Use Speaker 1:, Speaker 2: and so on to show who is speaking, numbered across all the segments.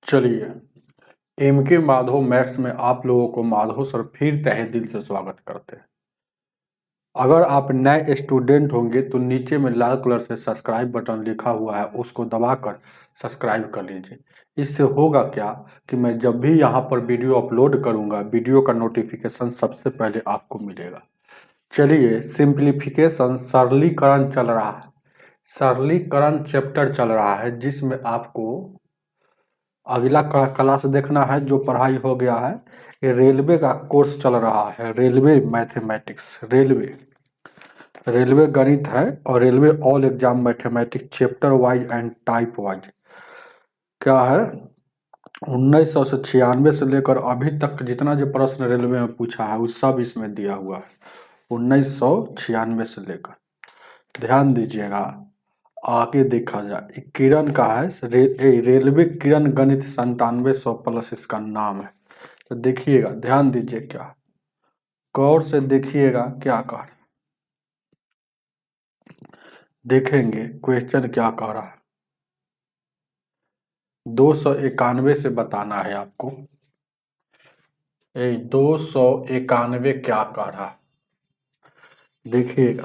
Speaker 1: चलिए, MK. Madhav maths में आप लोगों को माधव सर फिर तहे दिल से स्वागत करते हैं। अगर आप नए स्टूडेंट होंगे तो नीचे में लाल कलर से सब्सक्राइब बटन लिखा हुआ है, उसको दबाकर सब्सक्राइब कर लीजिए। इससे होगा क्या कि मैं जब भी यहाँ पर वीडियो अपलोड करूँगा, वीडियो का नोटिफिकेशन सबसे पहले आपको मिलेगा। चलिए, सिंप्लीफिकेशन सरलीकरण चल रहा है। सरलीकरण चैप्टर चल रहा है जिसमें आपको अगला क्लास देखना है। जो पढ़ाई हो गया है, ये रेलवे का कोर्स चल रहा है, रेलवे मैथमेटिक्स, रेलवे गणित है और railway all exam mathematics chapter wise and type wise. क्या है, 1996 से लेकर अभी तक जितना जो प्रश्न रेलवे में पूछा है वो सब इसमें दिया हुआ है, 1996 से लेकर। ध्यान दीजिएगा, आगे देखा जाए। किरण का है, रेलवे किरण गणित 9700 प्लस इसका नाम है। तो देखिएगा, ध्यान दीजिए, क्या गौर से देखिएगा क्या कह रहा है। देखेंगे क्वेश्चन क्या कह रहा है। 291 से बताना है आपको। 291 क्या कह रहा है, देखिएगा।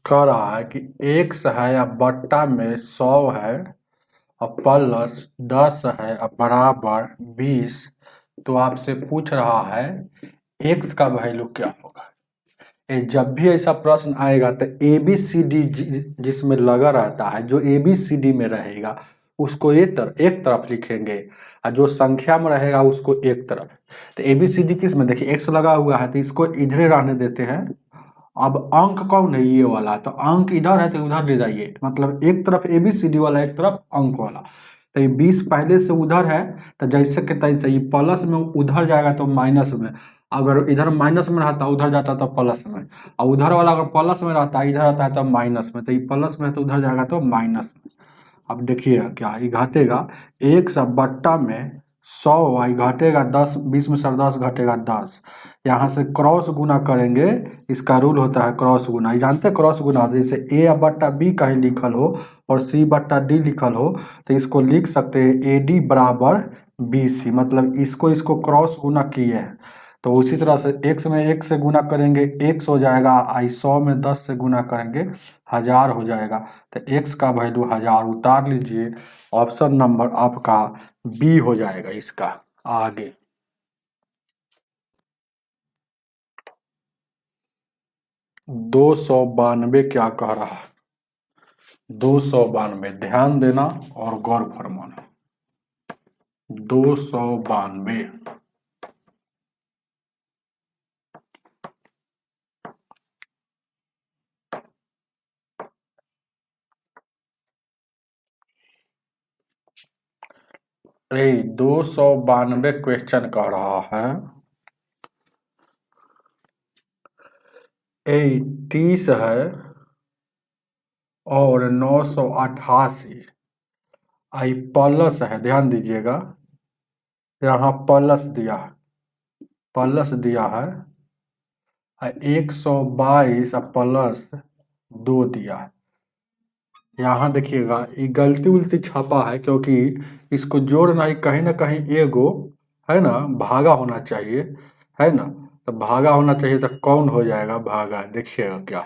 Speaker 1: कह रहा है कि x है या बट्टा में 100 है और प्लस 10 है और बराबर 20। तो आपसे पूछ रहा है x का वैल्यू क्या होगा। जब भी ऐसा प्रश्न आएगा तो ABCD जिसमें लगा रहता है, जो ABCD में रहेगा उसको एक तरफ लिखेंगे और जो संख्या में रहेगा उसको एक तरफ। तो ABCD किस में, देखिए x लगा हुआ है तो इसको इधर रहने देते हैं। अब अंक कौन है, ये वाला, तो अंक इधर है तो उधर ले जाइए, मतलब एक तरफ ABCD वाला, एक तरफ अंक वाला। तो ये 20 पहले से उधर है तो जैसे के तैसे ये प्लस में उधर जाएगा तो माइनस में, अगर इधर माइनस में रहता उधर जाता तो प्लस में, और उधर वाला अगर प्लस में रहता इधर आता है तो माइनस में, तो ये प्लस में तो उधर जाएगा तो माइनस में। अब देखिएगा क्या ये घटेगा, 1/बट्टा में 100 आई घटेगा 10, 20 में से 10 घटेगा 10। यहाँ से क्रॉस गुना करेंगे, इसका रूल होता है क्रॉस गुना, ये जानते हैं क्रॉस गुना। जैसे A/B कहीं लिखल हो और C/D लिखल हो तो इसको लिख सकते हैं AD बराबर BC, मतलब इसको क्रॉस गुना किए हैं। तो उसी तरह से x में 1 से गुना करेंगे x हो जाएगा, आई 100 में 10 से गुना करेंगे 1000 हो जाएगा। तो x का वैल्यू 1000 उतार लीजिए। ऑप्शन नंबर आपका बी हो जाएगा इसका। आगे 292 क्या कह रहा है, 292, ध्यान देना और गौर फरमाना। 292 292 क्वेश्चन कह रहा है 30 है और 988 आई प्लस है। ध्यान दीजिएगा, यहाँ प्लस दिया है, 122 प्लस 2 दिया है। यहाँ देखिएगा ये गलती उलती छपा है, क्योंकि इसको जोड़ना ही कहीं ना कहीं एगो है ना भागा होना चाहिए, है ना। तो भागा होना चाहिए तो कौन हो जाएगा भागा, देखिएगा क्या,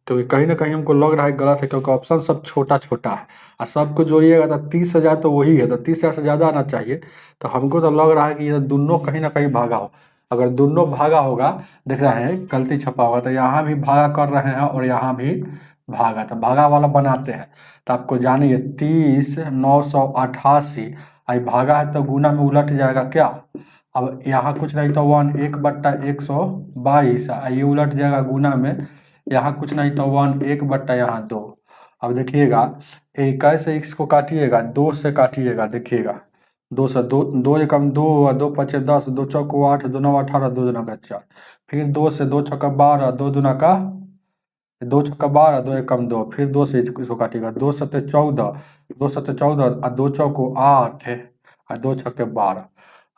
Speaker 1: क्योंकि कहीं ना कहीं हमको लग रहा है गलत है, क्योंकि ऑप्शन सब छोटा छोटा है और सबको जोड़िएगा तो 30,000 तो वही है, तो 30,000 से ज़्यादा आना चाहिए। तो हमको तो लग रहा है कि ये दोनों कहीं ना कहीं भागा हो। अगर दोनों भागा होगा, देख रहे हैं गलती छपा होगा, तो यहाँ भी भागा कर रहे हैं और यहाँ भी भागा, तो भागा वाला बनाते हैं। तो आपको जानिए 30 988 आई भागा है तो गुना में उलट जाएगा क्या। अब यहाँ कुछ नहीं तो 1/122, ये उलट जाएगा गुना में। यहाँ कुछ नहीं तो 1/, यहाँ 2। अब देखिएगा कैसे इसको काटिएगा, 2 से काटिएगा, देखिएगा 2 से, 2 2 एकम 2, 2 पचे 10, 2 चौको 8, 2 9 18, 2 दूना का 4। फिर 2 से 2 छक्का 12, 2 दूना का 2 छक्का 12, 2 एकम 2, फिर 2 से इसको काटिएगा, 2 सत्ते 14, 2 सत्ते 14 और 2 चौको 8 और 2 छक्के 12।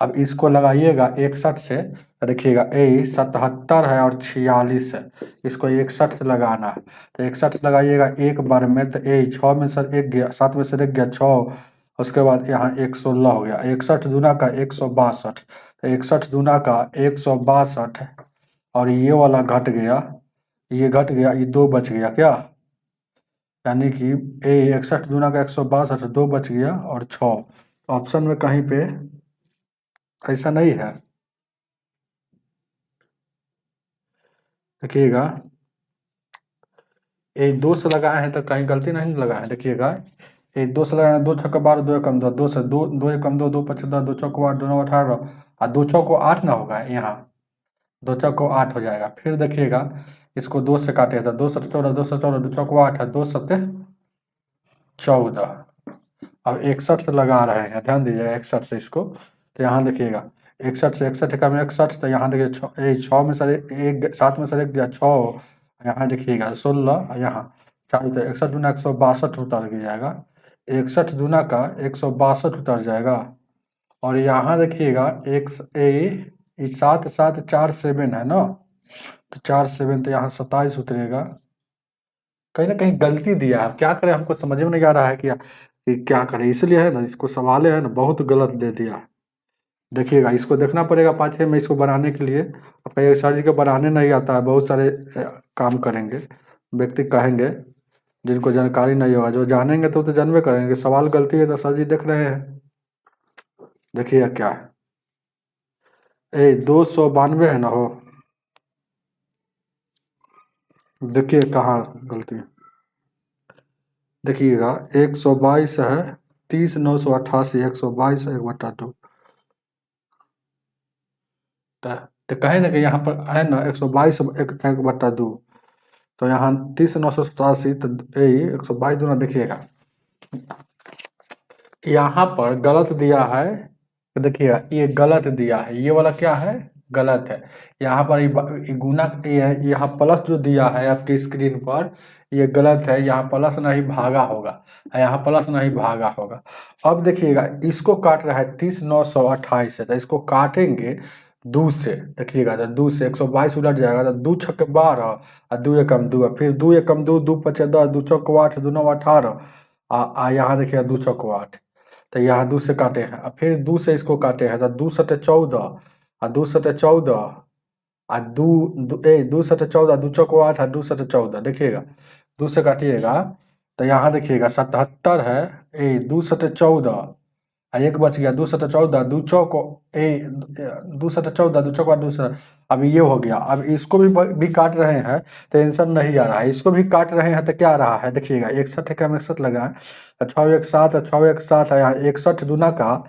Speaker 1: अब इसको लगाइएगा 61 से, तो देखिएगा ए 77 है और 46 है, इसको 61 से लगाना है। तो 61 से लगाइएगा एक बार में, तो ए 6 में से एक गया, 7 में से एक गया 6, उसके बाद यहाँ 116 हो गया। 61 दूना का 162, तो 61 दूना का 162, और ये वाला घट गया, ये घट गया, ये 2 बच गया क्या, यानी कि ए 61 दूना का 162, 2 बच गया और 6। ऑप्शन में कहीं पे ऐसा नहीं है, देखिएगा एक 2 से लगाए हैं तो कहीं गलती नहीं लगा है। देखिएगा एक 2 से लगाए हैं, 2 छक्का 12, 2 एकम 2, 2 से 2, 2 एकम 2, 2 पचे 10, 2 चौको 8, 2 9 18, और 2 चौको 8 ना होगा यहाँ, 2 चौको 8 हो जाएगा। फिर देखिएगा इसको 2 से काटे तो 2 सत्ते 14, 2 से 14, 2 चौको 8 है, 2 सत्ते 14। अब 61 से लगा रहे हैं, ध्यान दीजिएगा 61 से इसको, तो यहाँ देखिएगा 61 से 61 एकम 61, तो यहाँ देखिए 6 में से एक, 7 में से एक गया 6, यहाँ देखिएगा 16, यहाँ 4, तो 61 दूना 162 उतर जाएगा, 61 दूना का 162 उतर जाएगा। और यहाँ देखिएगा एक 7 7 4 7 है ना, तो 4 7, तो यहाँ 27 उतरेगा। कहीं ना कहीं गलती दिया है, क्या करें, हमको समझ में नहीं आ रहा है कि क्या करें, इसलिए है ना, इसको सवाल है ना बहुत गलत दे दिया। देखिएगा इसको देखना पड़ेगा पाठ्य में, इसको बनाने के लिए। अब कई सर जी को बनाने नहीं आता है, बहुत सारे काम करेंगे, व्यक्ति कहेंगे जिनको जानकारी नहीं होगा, जो जानेंगे तो जानबे करेंगे, सवाल गलती है तो सर जी देख रहे हैं। देखिए क्या है, 292 है ना हो, देखिए कहाँ गलती है, देखिएगा 122 है, 30 988, 122 1/2, तो कहे ना कि यहाँ पर है ना 122 1/2, तो यहाँ 30 987, तो 122 दूना, देखिएगा यहाँ पर गलत दिया है, तो देखिएगा ये गलत दिया है, ये वाला क्या है, गलत है। यहाँ पर ये गुना, यहाँ प्लस जो दिया है आपकी स्क्रीन पर, ये गलत है, यहाँ प्लस नहीं भागा होगा, यहाँ प्लस नहीं भागा होगा। अब देखिएगा इसको काट रहा है 30 928 है, तो इसको काटेंगे 2 से, देखिएगा तो 2 से 122 उलट जाएगा, तो 2 छक्के 12 और 2 एकम 2, फिर 2 एकम 2, 2 पचे 10, 2 चौको 8, 2 9 18, यहाँ देखिएगा 2 चौको 8, तो यहाँ 2 से काटे हैं, और फिर 2 से इसको काटे हैं, तो 2 सटे 14, और 2 सटे 14, और 2 सटे 14, 2 चौको 8 और 2 सटे 14, देखिएगा 2 से काटिएगा, तो यहाँ देखिएगा 77 है, 2 सटे 14, एक बच गया, 2 सटे 14, 2 चौको 2 सटे 14, 2 चौको 2 सटे, अब ये हो गया। अब इसको भी काट रहे हैं तो आंसर नहीं आ रहा है, इसको भी काट रहे हैं तो क्या आ रहा है, देखिएगा 61 एकम 61 लगा है, 6 1 7, 6 1 7 है, यहाँ 61 दूना का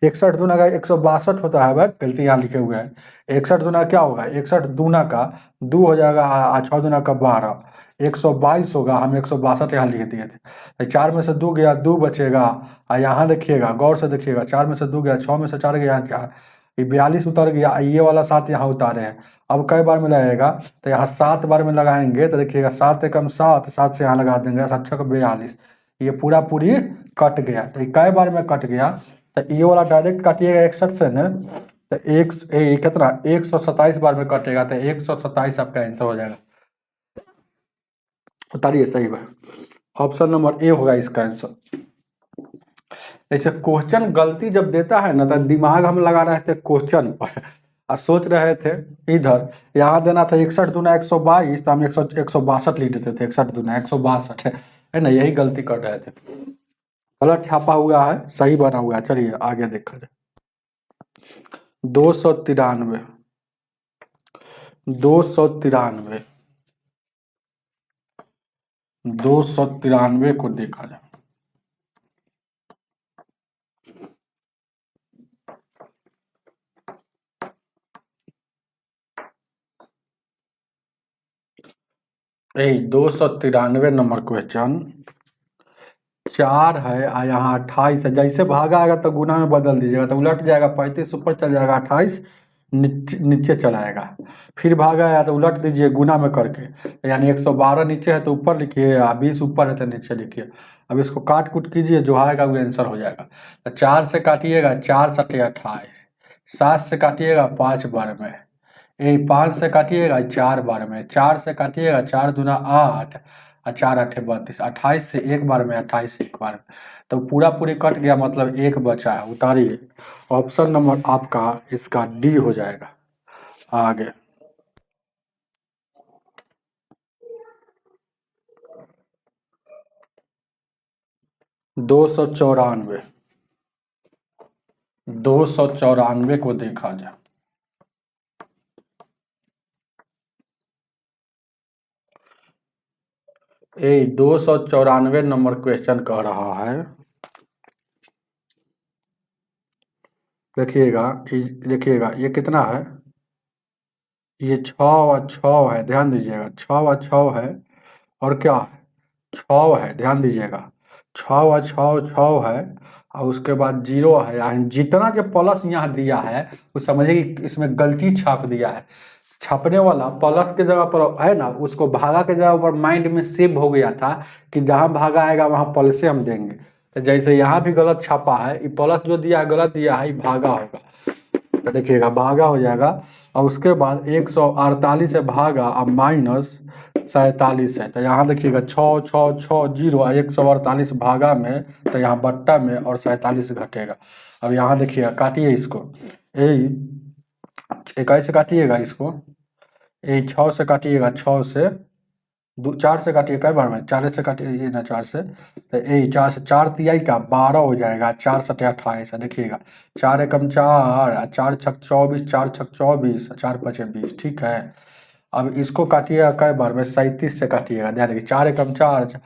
Speaker 1: 162 होता है, भाई गलती यहाँ लिखे हुए हैं। 61 दूना क्या होगा, 61 दूना का 2 हो जाएगा, 6 दूना का 12, 122 होगा, हम 162 यहाँ लिख दिए थे। 4 में से 2 गया, 2 बचेगा, और यहाँ देखिएगा गौर से देखिएगा, 4 में से 2 गया, 6 में से 4 गया, क्या ये 42 उतर गया, ये वाला 7 यहाँ उतारे हैं। अब कई बार में लगेगा, तो यहाँ 7 बार में लगाएंगे, तो देखिएगा 7 एकम 7, 7 से यहाँ लगा देंगे, 7 छक्का 42, ये पूरा पूरी कट गया। तो कई बार में कट गया, तो ये वाला डायरेक्ट काटिएगा 61 से न, तो कितना 127 बार में कटेगा, तो 127 आपका आंसर हो जाएगा। उतारिए, सही बात, ऑप्शन नंबर ए होगा इसका आंसर। ऐसे क्वेश्चन गलती जब देता है ना, तो दिमाग हम लगा रहे थे क्वेश्चन पर और सोच रहे थे इधर, यहाँ देना था 61 दूना 122, तो हम 162 लिख देते थे, 61 दूना 162 है ना, यही गलती कर रहे थे। गलत छापा हुआ है, सही बना हुआ है। चलिए आगे देखा जाए। 293 293 293 को देखा जाए। यही 293 नंबर क्वेश्चन 4 है, और यहाँ 28 है। जैसे भागा आएगा तो गुना में बदल दीजिएगा, तो उलट जाएगा, 35 ऊपर चल जाएगा, 28 नीचे चला आएगा। फिर भागा आया तो उलट दीजिए गुना में करके, यानी 112 नीचे है तो ऊपर लिखिए, 20 ऊपर है तो नीचे लिखिए। अब इसको काट कूट कीजिए, जो आएगा वो आंसर हो जाएगा। तो 4 से काटिएगा, 4 सटे 28, 7 से काटिएगा 5 बार में, 5 से काटिएगा 4 बार में, 4 से काटिएगा 4 दूना 8 और 4 8 32, 28 से एक बार में, 28 एक बार में, तो पूरा पूरी कट गया, मतलब एक बचा है। उतारिए, ऑप्शन नंबर आपका इसका डी हो जाएगा। आगे 294, 294 को देखा जाए। ये 294 नंबर क्वेश्चन कह रहा है, देखिएगा, देखिएगा ये कितना है, ये 6 और 6 है, ध्यान दीजिएगा, 6 और 6 है, और क्या है, 6 है, ध्यान दीजिएगा, 6 और 6 6 है, और उसके बाद 0 है, यानी जितना जो प्लस यहाँ दिया है वो समझिए कि इसमें गलती छाप दिया है। छापने वाला प्लस के जगह पर है ना, उसको भागा के जगह पर माइंड में सेव हो गया था कि जहाँ भागा आएगा वहाँ प्लस से हम देंगे। तो जैसे यहाँ भी गलत छापा है, ये प्लस जो दिया है गलत दिया है, ये भागा होगा, तो देखिएगा भागा हो जाएगा। और उसके बाद 148 से भागा और माइनस 47 है, तो यहाँ देखिएगा 6 6 6 0 और 148 भागा में, तो यहाँ बट्टा में और 47 घटेगा। अब यहाँ देखिएगा, काटिए इसको, यही 21 से काटिएगा इसको, यही 6 से काटिएगा, 6 से 4 से काटिए, कई बार में 4 से काटिए, ये ना 4 से, तो यही 4 से 4 तिहाई का 12 हो जाएगा, 4 सटे 28 है, देखिएगा 4 एकम 4, 4 छक 24, 4 छक 24, 4 पचे 20, ठीक है। अब इसको काटिएगा कई बार में, 37 से काटिएगा, ध्यान रखिए, 4 एकम 4,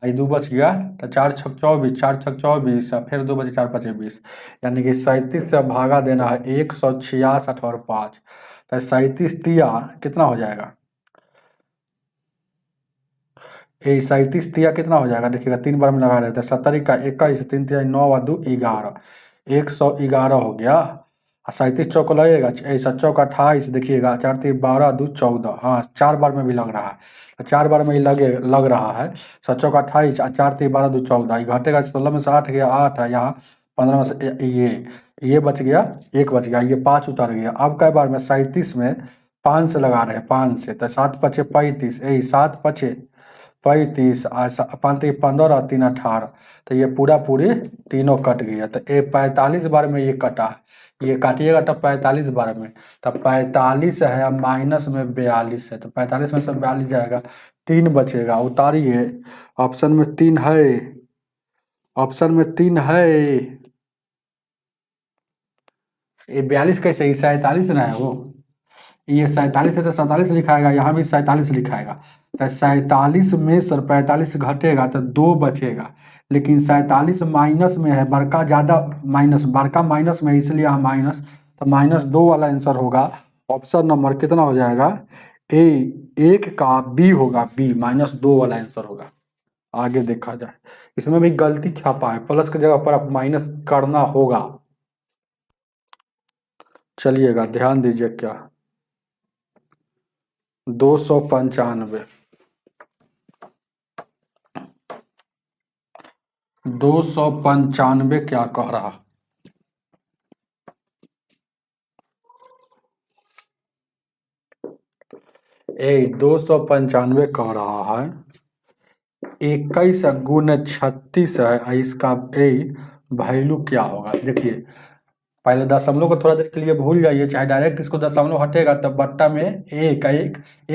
Speaker 1: ये 2 बच गया, तो 4 छक 24, 4 छक 24, फिर 2 बचे 4 पचे 20, यानी कि 37 से भागा देना है 166 और 5, तो 37 तिया कितना हो जाएगा, ये 37 तिया कितना हो जाएगा, देखिएगा 3 बार में लगा रहे थे, 70 का 21, 3 तिया 9 और 2 11, 111 हो गया। 37 चौक लगेगा, चौक 28, देखिएगा 4 3 12 2 14, हाँ 4 बार में भी लग रहा है, तो 4 बार में ही लग रहा है, 7 चौक 28 और 4 3 12 2 14, ये घटेगा, 16 में से 8 गया 8 है, यहाँ 15 में से ये बच गया, एक बच गया, ये 5 उतर गया। अब कई बार में 37 में 5 से लगा रहे हैं, 5 से, तो 7 पचे 35, यही 7 पचे 35, 5 15 और 3 18, तो ये पूरा पूरी तीनों कट गया, तो ये 45 बार में ये कटा है, ये काटिएगा तब 45 बार में, तब 45 है, अब माइनस में 42 है, तो 45 में से 42 जाएगा, 3 बचेगा, उतारिए, ऑप्शन में 3 है, ऑप्शन में 3 है, ये 42 कैसे, ये 47 ना है वो, ये 47 है तो 47 लिखाएगा, यहाँ भी 47 लिखाएगा, तो 47 में से 45 घटेगा तो 2 बचेगा, लेकिन 47 माइनस में है, बड़का ज़्यादा माइनस, बड़का माइनस में, इसलिए यहाँ माइनस, तो -2 वाला आंसर होगा। ऑप्शन नंबर कितना हो जाएगा, ए 1 का बी होगा, बी -2 वाला आंसर होगा। आगे देखा जाए, इसमें भी गलती छापा है, प्लस की जगह पर आप माइनस करना होगा। चलिएगा ध्यान दीजिए, क्या 295, 295 क्या कह रहा, ए 295 कह रहा है 21 गुण 36 है, और इसका ए वैल्यू क्या होगा। देखिए पहले दशमलव को थोड़ा देर के लिए भूल जाइए, चाहे डायरेक्ट इसको दशमलव हटेगा तब बट्टा में एक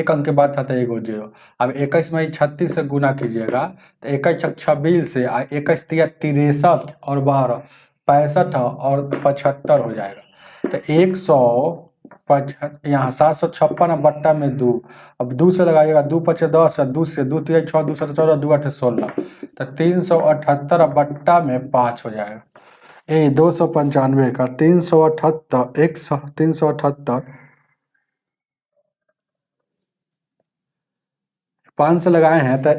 Speaker 1: अंक के बाद आता है 1 0। अब 21 में 36 से गुना कीजिएगा, तो 21 छक 26 से, 21 तिया 63 और 12 65 और 75 हो जाएगा, तो 155, यहाँ 756 बट्टा में 2, अब 2 से लगाइएगा, 2 पचे 10, 2 से 2 तिया 6, 2 7 14, 2 8 16, तो 378 बट्टा में 5 हो जाएगा। 295 का 378, 378 5 से लगाए हैं, तो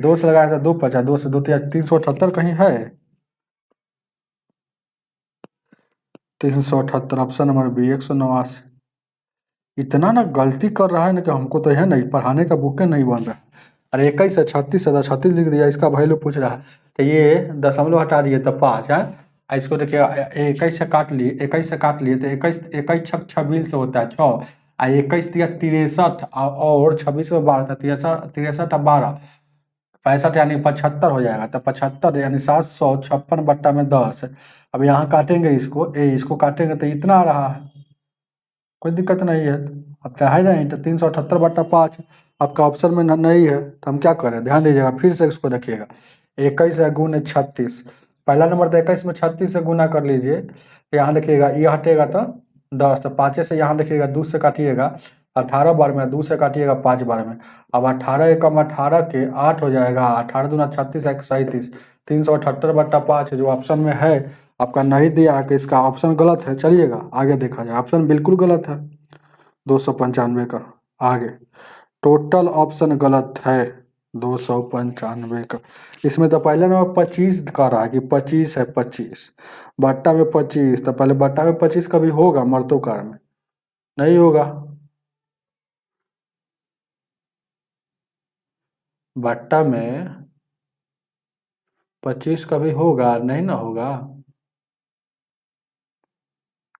Speaker 1: 2 से लगाए तो 2 बचा, 2 से 2 378 कहीं है, 378, ऑप्शन नंबर बी 189। इतना ना गलती कर रहा है ना कि हमको तो है नहीं, पढ़ाने का बुक नहीं बन रहा। अरे 21 से 36 है, 36 लिख दिया, इसका वैल्यू पूछ रहा है, तो ये दशमलव हटा दिए तो 5 है, इसको देखिएगा, 21 से काट लिए, 21 से काट लिए तो 21 21 छक 26 होता है 6, 21 दिया 63 और 26 में 12 था, 63 63 और 12 65 यानी 75 हो जाएगा। तो 75 यानी 756/10। अब यहाँ काटेंगे इसको, इसको काटेंगे तो इतना आ रहा है, कोई दिक्कत नहीं है। अब चाहे जाए तो 378/5 आपका ऑप्शन में नहीं है, तो हम क्या करें, ध्यान दीजिएगा फिर से इसको देखिएगा। 21 है गुण 36, पहला नंबर तो 21 में 36 से गुना कर लीजिए, तो यहाँ देखिएगा ये हटेगा तो 10, तो 5 से यहाँ देखिएगा 2 से काटिएगा 18 बार में, 2 से काटिएगा 5 बार में। अब 18 एकम 18 के 8 हो जाएगा, 18 दूना 36 एक 37, 378/5 जो ऑप्शन में है आपका नहीं दिया है कि इसका ऑप्शन गलत है। चलिएगा आगे देखा जाए, ऑप्शन बिल्कुल गलत है 295 का। आगे टोटल ऑप्शन गलत है 295 का। इसमें तो पहले नंबर 25 का रहा है कि 25 है, 25 बट्टा में 25, तो पहले बट्टा में 25 कभी होगा मर्दोकार में, नहीं होगा। बट्टा में 25 कभी होगा नहीं ना होगा।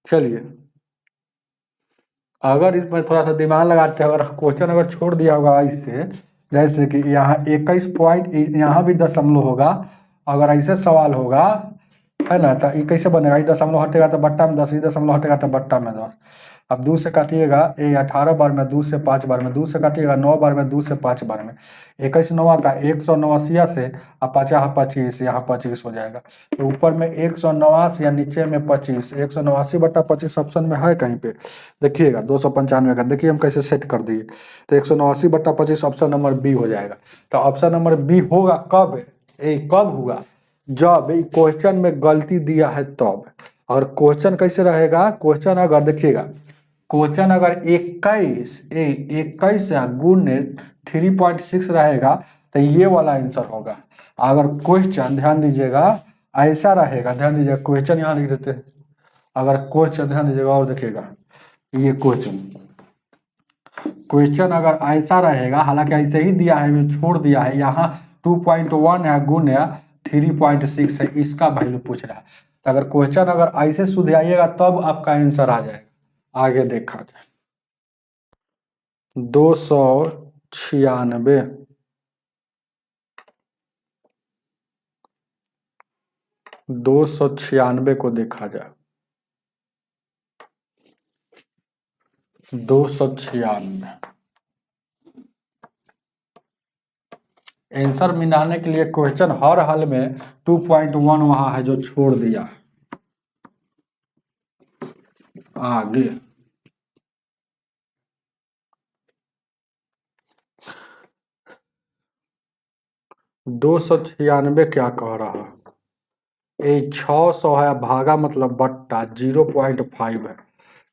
Speaker 1: चलिए अगर इसमें थोड़ा सा दिमाग लगाते हैं, अगर क्वेश्चन अगर छोड़ दिया होगा इससे, जैसे कि यहाँ 21 पॉइंट यहाँ भी दशमलव होगा, अगर ऐसे सवाल होगा है ना, तो ये कैसे बनेगा, ये दशमलव हटेगा तो बट्टा में 10, ये दशमलव हटेगा तो बट्टा में 10। अब 2 से काटिएगा, 18 बार में, 2 से 5 बार में, 2 से काटिएगा 9 बार में, 2 से 5 बार में, 21 9 का 189 से, अब 50 25, यहाँ 25 हो जाएगा। तो ऊपर में 189 या नीचे में 25, 189/25 ऑप्शन में है कहीं पे, देखिएगा 295 का, देखिए हम कैसे सेट कर दिए। तो 189/25 ऑप्शन नंबर बी हो जाएगा। तो ऑप्शन नंबर बी होगा कब, कब हुआ, जब क्वेश्चन में गलती दिया है तब। और क्वेश्चन कैसे रहेगा, क्वेश्चन अगर देखिएगा, क्वेश्चन अगर 21 गुण 3.6 रहेगा तो ये वाला आंसर होगा। अगर क्वेश्चन ध्यान दीजिएगा ऐसा रहेगा, ध्यान दीजिएगा क्वेश्चन यहाँ लिख देते हैं, अगर क्वेश्चन ध्यान दीजिएगा और देखिएगा, ये क्वेश्चन अगर ऐसा रहेगा, हालांकि ऐसे ही दिया है, छोड़ दिया है, यहाँ 2.1 है गुण 3.6 है, इसका वैल्यू पूछ रहा है। तो अगर क्वेश्चन अगर ऐसे सुधारिएगा तब आपका आंसर आ जाएगा। आगे देखा जाए 296, 296 को देखा जाए, 296 आंसर मिलाने के लिए क्वेश्चन हर हाल में 2.1 वहां है जो छोड़ दिया। आगे 296 क्या कह रहा है, 600 है, भागा मतलब बट्टा 0.5 है,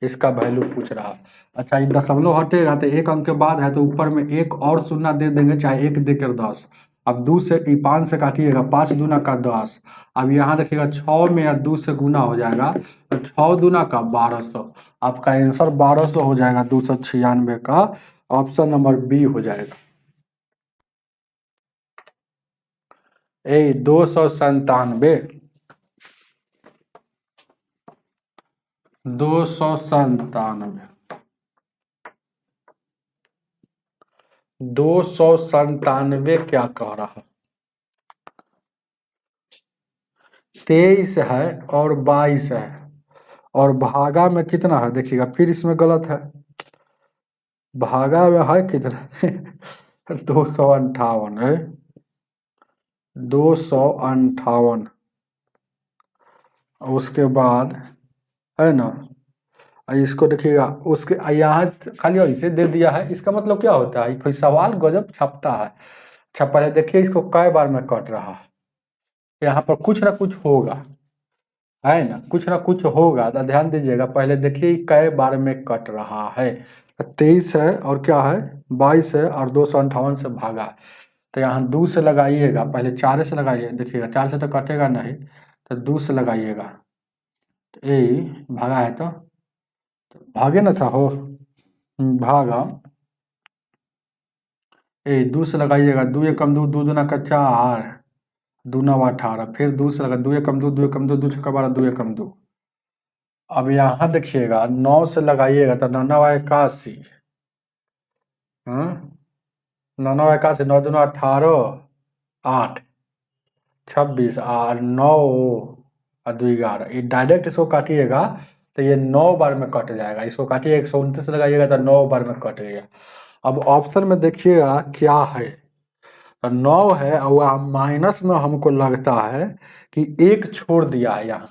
Speaker 1: इसका वैल्यू पूछ रहा है। अच्छा ये दशमलव हटेगा तो एक अंक के बाद है, तो ऊपर में एक और शून्य दे देंगे, चाहे एक देकर 10। अब 2 से 5 से काटिएगा, 5 दूना का 10। अब यहाँ देखिएगा 6 में या 2 से गुना हो जाएगा, तो 6 दूना का 1200, आपका आंसर 1200 हो जाएगा 296 का, ऑप्शन नंबर बी हो जाएगा। 297, 297 क्या कह रहा है, 23 है और 22 है, और भागा में कितना है देखिएगा, फिर इसमें गलत है, भागा में है कितना 258 है, 258। उसके बाद है ना, इसको देखिएगा, उसके यहाँ खाली ऐसे दे दिया है, इसका मतलब क्या होता है, कोई सवाल गजब छपता है। अच्छा पहले देखिए इसको कै बार में कट रहा है, यहाँ पर कुछ ना कुछ होगा, है ना, कुछ ना कुछ होगा, तो ध्यान दीजिएगा, पहले देखिए कै बार में कट रहा है। 23 है और क्या है 22 है और 258 से भागा है। तो यहाँ 2 से लगाइएगा, पहले 4 से लगाइए, देखिएगा 4 से तो कटेगा नहीं, तो 2 से लगाइएगा, तो भागा है तो भागे ना था हो, भागा 2 से लगाइएगा, 2 एकम 2, 2 दूना का 4, 2 9 18, फिर 2 से लगा 2 एकम 2, 2 एकम 2, 2 छक्का 12, 2 एकम 2। अब यहाँ देखिएगा 9 से लगाइएगा तो 9 9 81, 9 9 81, 9 2 18, 8 26 और 9 और 2 11। ये डायरेक्ट इसको काटिएगा तो ये 9 बार में कट जाएगा। इसको काटिए 129 लगाइएगा तो 9 बार में कट गया। अब ऑप्शन में देखिएगा क्या है, 9 है और वहाँ माइनस में हमको लगता है कि एक छोड़ दिया है यहाँ,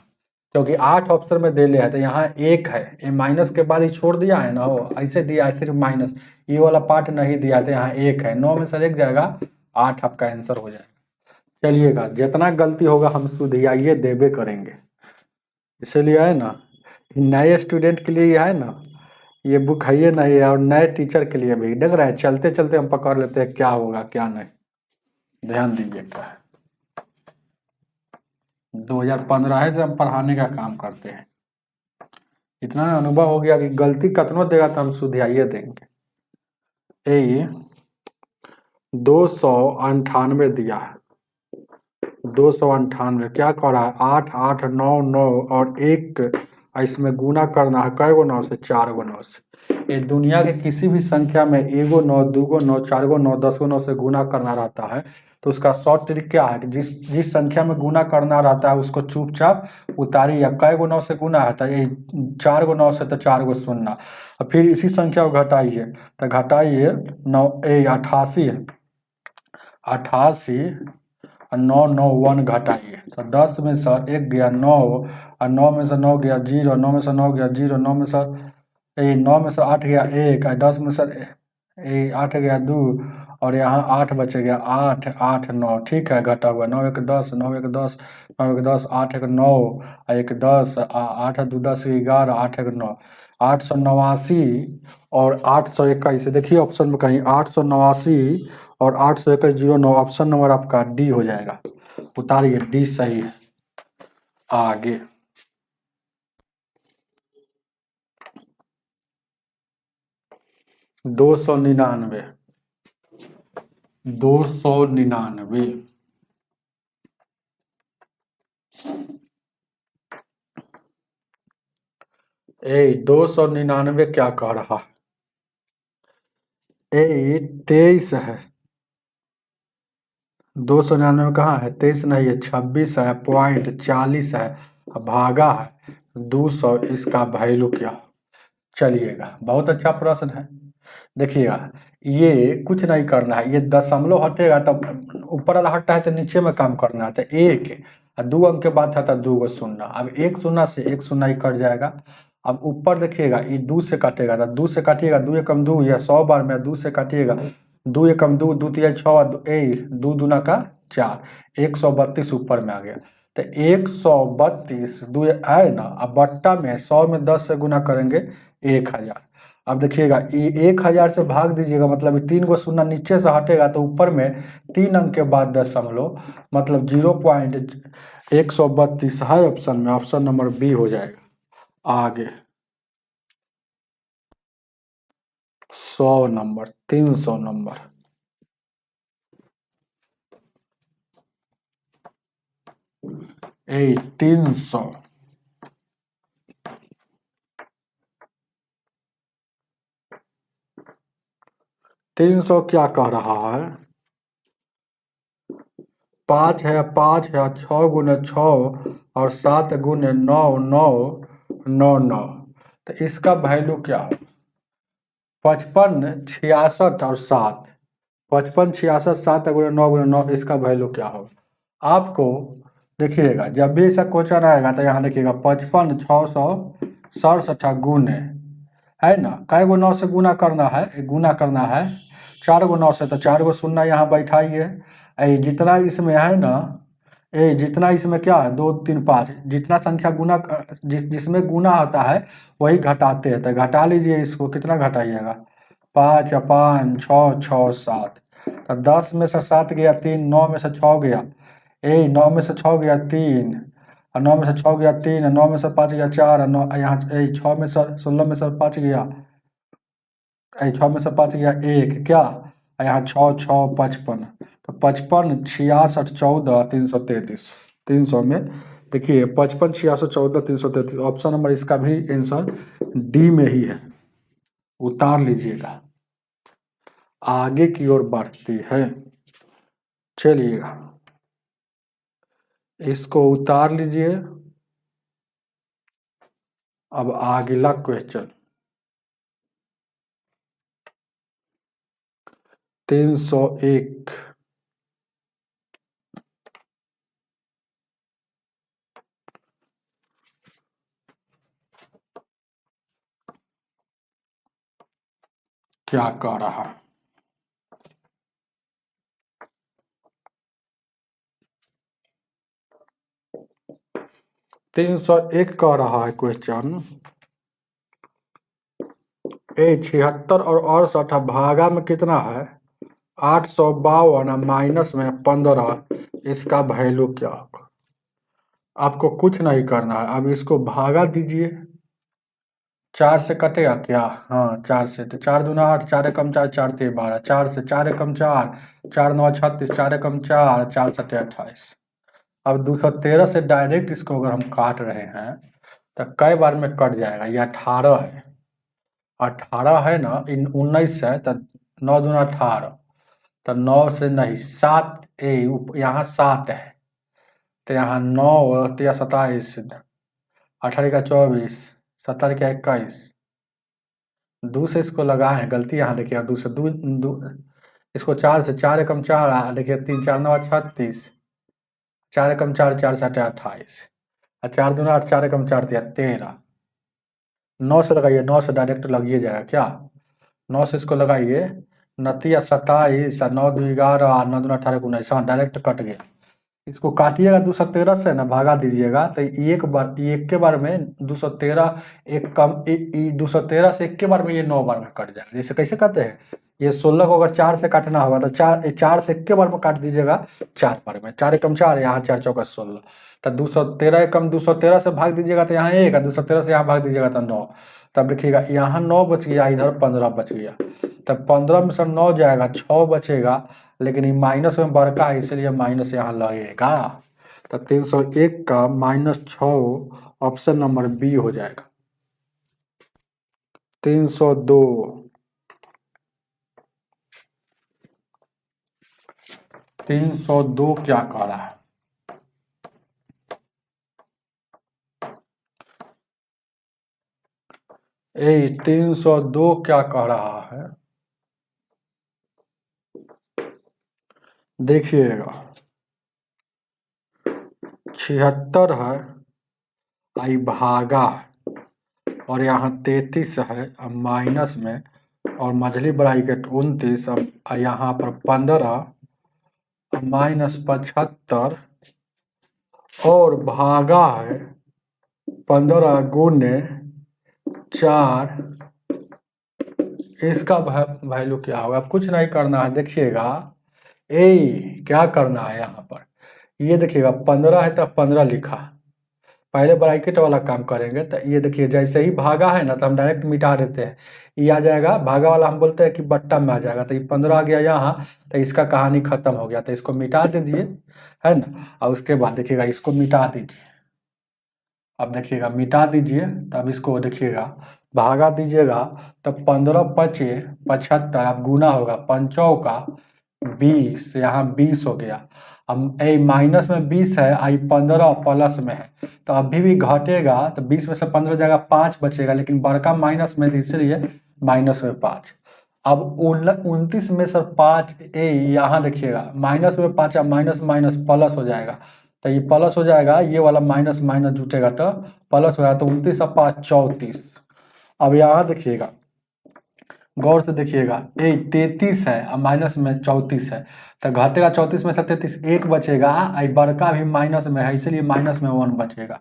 Speaker 1: क्योंकि 8 ऑप्शन में दे लिया है तो यहाँ एक है, ये माइनस के बाद ही छोड़ दिया है ना, वो ऐसे दिया है सिर्फ माइनस, ये वाला पार्ट नहीं दिया तो यहाँ एक है। 9 में से एक जाएगा, 8 आपका आंसर हो जाएगा। चलिएगा, जितना गलती होगा हम सुधियाइए देवे करेंगे, इसीलिए है ना नए स्टूडेंट के लिए ये है ना, ये बुक है ये नहीं है, और नए टीचर के लिए भी देख रहे हैं, चलते चलते हम पकड़ लेते हैं क्या होगा क्या नहीं। ध्यान दीजिए क्या है, 2015 से हम पढ़ाने का काम करते हैं, इतना अनुभव हो गया कि गलती कतनो देगा तो हम सुधियाइए देंगे। ए 298 दिया है, 298 क्या कर रहा है, 8 8 9 9 और एक इसमें गुना करना है, कै गो 9 से, 4 गो 9 से। ये दुनिया के किसी भी संख्या में 1 गो 9, 2 गो 9, 4 गो 9, 10 गो 9 से गुना करना रहता है तो उसका शॉर्ट ट्रिक क्या है कि जिस संख्या में गुना करना रहता है उसको चुपचाप उतारिए। या कै गो 9 से गुना है तो ये 4 गो 9 से तो 4 गो शून्य, और फिर इसी संख्या को घटाइए तो घटाइए 9 88 88 और 9 9 1 घटाइए तो 10 में से 1 गया 9, और 9 में से 9 गया 0, 9 में से 9 गया 0, 9 में से 9 में से 8 गया 1, और 10 में से 8 गया 2, और यहाँ 8 बच गया 8 8 9, ठीक है, घटा हुआ 9 1 10, 9 1 10, 9 1 10, 8 1 9, 1 10, 8 2 10 11, 8 1 9, 889 और 821। देखिए ऑप्शन में कहीं 889 और 821 09, ऑप्शन नंबर आपका डी हो जाएगा, उतारिए डी सही है। आगे 299, 299 299 क्या कह रहा है, 23 है, 299 कहाँ है, 23 नहीं है, 26 है, पॉइंट 40 है, भागा है 200, इसका वैल्यू क्या। चलिएगा, बहुत अच्छा प्रश्न है। देखिएगा, ये कुछ नहीं करना है, ये दशमलव हटेगा तब ऊपर वाला हटता है तो नीचे में काम करना है, तो 1 और 2 अंक के बाद था 2 गो शून्य, अब 1 शून्य से 1 शून्य ही कट जाएगा। अब ऊपर देखिएगा ये 2 से काटेगा तो 2 से काटिएगा 2 एकम 2 या 100 बार में 2 से काटिएगा, 2 एकम 2, 2 तिया 6, 2 दूना का 4, 132 ऊपर में आ गया। तो 132 दो है ना, अब बट्टा में 100 में 10 से गुना करेंगे 1000। अब देखिएगा ये 1000 से भाग दीजिएगा, मतलब 3 गो शून्य नीचे से हटेगा तो ऊपर में 3 अंक के बाद दशमलव, मतलब 0.132 है ऑप्शन में, ऑप्शन नंबर बी हो जाएगा। आगे 100 नंबर, 300 नंबर, ए 300, 300 क्या कह रहा है, 5 है 5 है, 6 गुने 6 और 7 गुने 9 9 9 9, तो इसका वैल्यू क्या हो, 55 66 और 7, 55 66 7 गुने 9 गुने 9, इसका वैल्यू क्या हो। आपको देखिएगा जब भी ऐसा क्वेश्चन आएगा तो यहाँ देखिएगा 55 667 गुने, है ना, कै गो 9 से गुना करना है, गुना करना है 4 गो 9 से, तो 4 गो शून्य यहाँ बैठाइए। जितना इसमें है ना, जितना इसमें क्या है 2 3 5, जितना संख्या गुना जिसमें गुना होता है वही घटाते हैं, तो घटा लीजिए इसको, कितना घटाइएगा, 5 5 6 6 7, तो 10 में से 7 गया 3, 9 में से 6 गया, 9 में से 6 गया 3, और 9 में से 6 गया 3, 9 में से 5 गया 4, और 9 यहाँ 6 में से 16 में से 5 गया, 6 में से 5 गया 1, क्या, यहाँ 6 6 55, तो 55, 66, 14, 333। 300 में देखिए 55, 66, 14, 333। ऑप्शन नंबर इसका भी आंसर डी में ही है, उतार लीजिएगा। आगे की ओर बढ़ती है, चलिएगा इसको उतार लीजिए। अब अगला क्वेश्चन 301। क्या कह रहा है? 301 कह रहा है क्वेश्चन, 76 और 68 भागा में कितना है 852 माइनस में 15, इसका वैल्यू क्या होगा? आपको कुछ नहीं करना है, अब इसको भागा दीजिए। 4 से कटेगा क्या? हाँ 4 से, तो 4 दूना 8, 4 एकम 4, 4 3 12, 4 से 4 एकम 4, 4 9 36, 4 एकम 4, 4 7 28। अब 213 से डायरेक्ट इसको अगर हम काट रहे हैं तो कई बार में कट जाएगा। ये 18 है, 18 है ना, इन 19 है तो 9 दूना 18, तो 9 से नहीं 7, यहाँ 7 है तो यहाँ 9 या 27, 18 का 24, 17 का 21, 2 से इसको लगाए हैं, गलती यहाँ देखिए 2 से इसको 4 से 4 एकम 4, देखिए 3 4 9 36, 4 एकम 4, 4 7 28, 4 दूना 8, 4 एकम 4 दिया 13। 9 से लगाइए, 9 से डायरेक्ट लगिए जाएगा क्या? 9 से इसको लगाइए, 29 27, 9 2 11, 9 दूना 18 19, हाँ डायरेक्ट कट गया। इसको काटिएगा 213 से ना, भागा दीजिएगा तो एक के बार में 213, एक कम 213 से एक के बार में ये 9 बार में कट जाएगा। जैसे कैसे करते हैं, ये 16 को अगर 4 से काटना होगा तो 4 से एक के बार में काट दीजिएगा 4 बार में, 4 एकम 4, यहाँ 4 चौका 16, तो 213 एकम 213 से भाग दीजिएगा तो यहाँ 1, 213 से यहाँ भाग दीजिएगा तो 9। तब देखिएगा यहाँ 9 बच गया, इधर 15 बच गया, तब 15 में से 9 जाएगा, 6 बचेगा, लेकिन ये माइनस में बड़का है इसलिए माइनस यहाँ लगेगा। तो 301 का -6 ऑप्शन नंबर बी हो जाएगा। 302 क्या कह रहा है? ए 302 क्या कह रहा है देखिएगा, 76 है, आई भागा है, और यहाँ 33 है, अब माइनस में, और मझली ब्रैकेट 29, अब यहाँ पर 15 -75, और भागा है 15 गुने 4, इसका वैल्यू क्या होगा? अब कुछ नहीं करना है, देखिएगा क्या करना है यहाँ पर, ये देखिएगा 15 है तो 15 लिखा, पहले ब्रैकेट वाला काम करेंगे तो ये देखिए जैसे ही भागा है ना तो हम डायरेक्ट मिटा देते हैं, ये आ जाएगा, भागा वाला हम बोलते हैं कि बट्टा में आ जाएगा, तो ये 15 आ गया यहाँ, तो इसका कहानी खत्म हो गया, तो इसको मिटा दीजिए, है ना। और उसके बाद देखिएगा इसको मिटा दीजिए, अब देखिएगा मिटा दीजिए, तब इसको देखिएगा भागा दीजिएगा, तब 15 पचे 75, अब गुना होगा 5 का 20, यहाँ 20 हो गया। अब माइनस में 20 है, आई 15 प्लस में है, तो अभी भी घटेगा, तो 20 में से 15 जाएगा 5 बचेगा, लेकिन बड़का माइनस में, इसलिए माइनस में 5। अब 29 में से 5, यहाँ देखिएगा माइनस में 5, माइनस माइनस प्लस हो जाएगा, तो ये प्लस हो जाएगा, ये वाला माइनस माइनस जुटेगा तो प्लस हो जाएगा, तो 29 और 5 34। अब यहाँ देखिएगा, गौर से देखिएगा, 33 है और माइनस में 34 है, तो घटेगा 34 में से 33, 1 बचेगा, आई बड़का भी माइनस में है इसलिए माइनस में 1 बचेगा।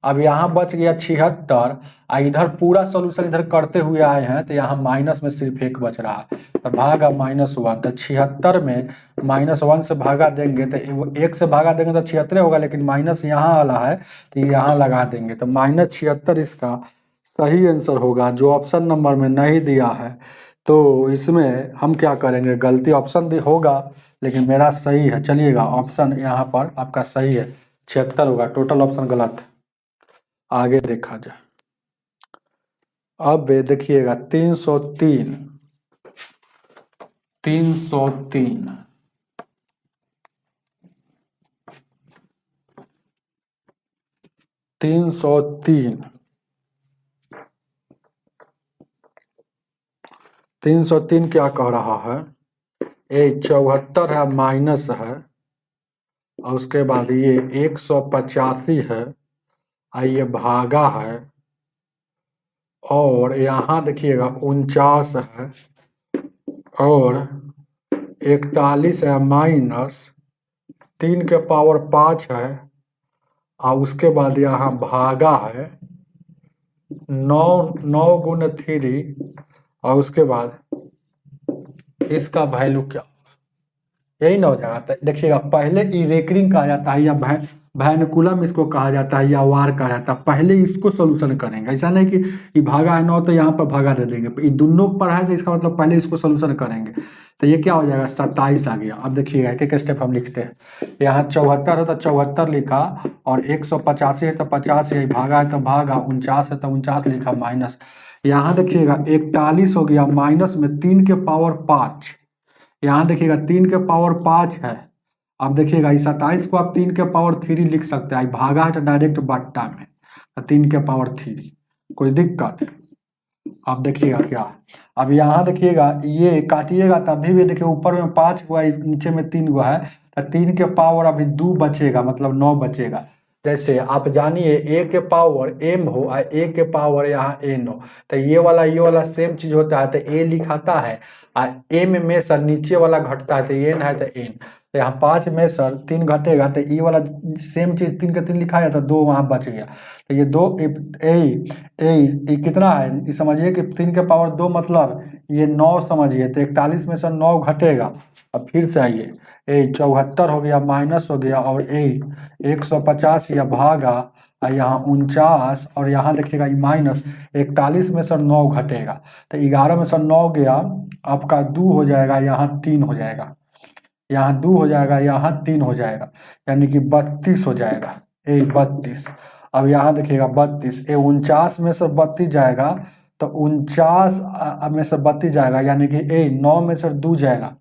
Speaker 1: अब यहाँ बच गया 76, इधर पूरा सोल्यूशन इधर करते हुए आए हैं तो यहाँ माइनस में सिर्फ 1 बच रहा है, तो भागा -1, तो 76 में -1 से भागा देंगे तो 1 से भागा देंगे तो 76 होगा, लेकिन माइनस यहाँ वाला है तो यहाँ लगा देंगे, तो -76 इसका सही आंसर होगा, जो ऑप्शन नंबर में नहीं दिया है तो इसमें हम क्या करेंगे, गलती ऑप्शन भी होगा लेकिन मेरा सही है। चलिएगा ऑप्शन यहाँ पर आपका सही है, 76 होगा, टोटल ऑप्शन गलत है। आगे देखा जाए। अब देखिएगा 303 303 303 303 क्या कह रहा है, ये 74 है माइनस है, और उसके बाद ये 185 है, और ये भागा है, और यहाँ देखिएगा 49 है, और 41 है माइनस 3 के पावर 5 है, और उसके बाद यहाँ भागा है 9 गुना 3, और उसके बाद इसका वैल्यू क्या, यही ना हो जाता है। देखिएगा पहले ई रेकरिंग कहा जाता है या वैनकुलम इसको कहा जाता है या वार कहा जाता है। पहले इसको सोल्यूशन करेंगे, ऐसा नहीं कि ये भागा है 9 तो यहाँ पर भागा दे देंगे, ये दोनों पर है तो इसका मतलब पहले इसको सोल्यूशन करेंगे। तो ये क्या हो जाएगा, 27 आ गया। अब देखिएगा एक एक स्टेप हम लिखते हैं। यहाँ 74 है तो 74 लिखा, और 185 है तो 50 है, भागा है तो भागा, 49 है तो 49 लिखा माइनस। यहाँ देखिएगा 41 हो गया माइनस में 3 के पावर 5, यहाँ देखिएगा 3 के पावर 5 है। अब देखिएगा इस 27 को आप 3 के पावर 3 लिख सकते हैं, भागा है तो डायरेक्ट बट्टा में 3 के पावर 3, कोई दिक्कत। अब देखिएगा क्या, अब यहाँ देखिएगा ये काटिएगा तभी भी देखिए ऊपर में 5 हुआ नीचे में 3 हुआ है, तो 3 के पावर अभी 2 बचेगा, मतलब 9 बचेगा। जैसे आप जानिए ए के पावर m हो और ए के पावर यहाँ n हो, तो ये वाला सेम चीज होता है, तो ए लिखाता है और m में सर नीचे वाला घटता है, तो n है तो n, तो यहाँ 5 में सर 3 घटेगा, तो ये वाला सेम चीज 3 का 3 लिखा है तो 2 वहाँ बच गया। तो ये 2 ए कितना है, ये समझिए कि 3 के पावर 2 मतलब ये 9 समझिए, तो 41 में से 9 घटेगा। अब फिर चाहिए 74 हो गया माइनस हो गया, और 150 या भागा, और यहाँ 49, और यहाँ देखिएगा माइनस 41 में से 9 घटेगा, तो 11 में से 9 गया, आपका 2 हो जाएगा, यहाँ 3 हो जाएगा, यहाँ 2 हो जाएगा, यहाँ 3 हो जाएगा, यानी कि 32 हो जाएगा, 32। अब यहाँ देखिएगा 32, 49 में से 32 जाएगा, तो 49 में से 32 जाएगा, यानी कि 9 में से 2 जाएगा,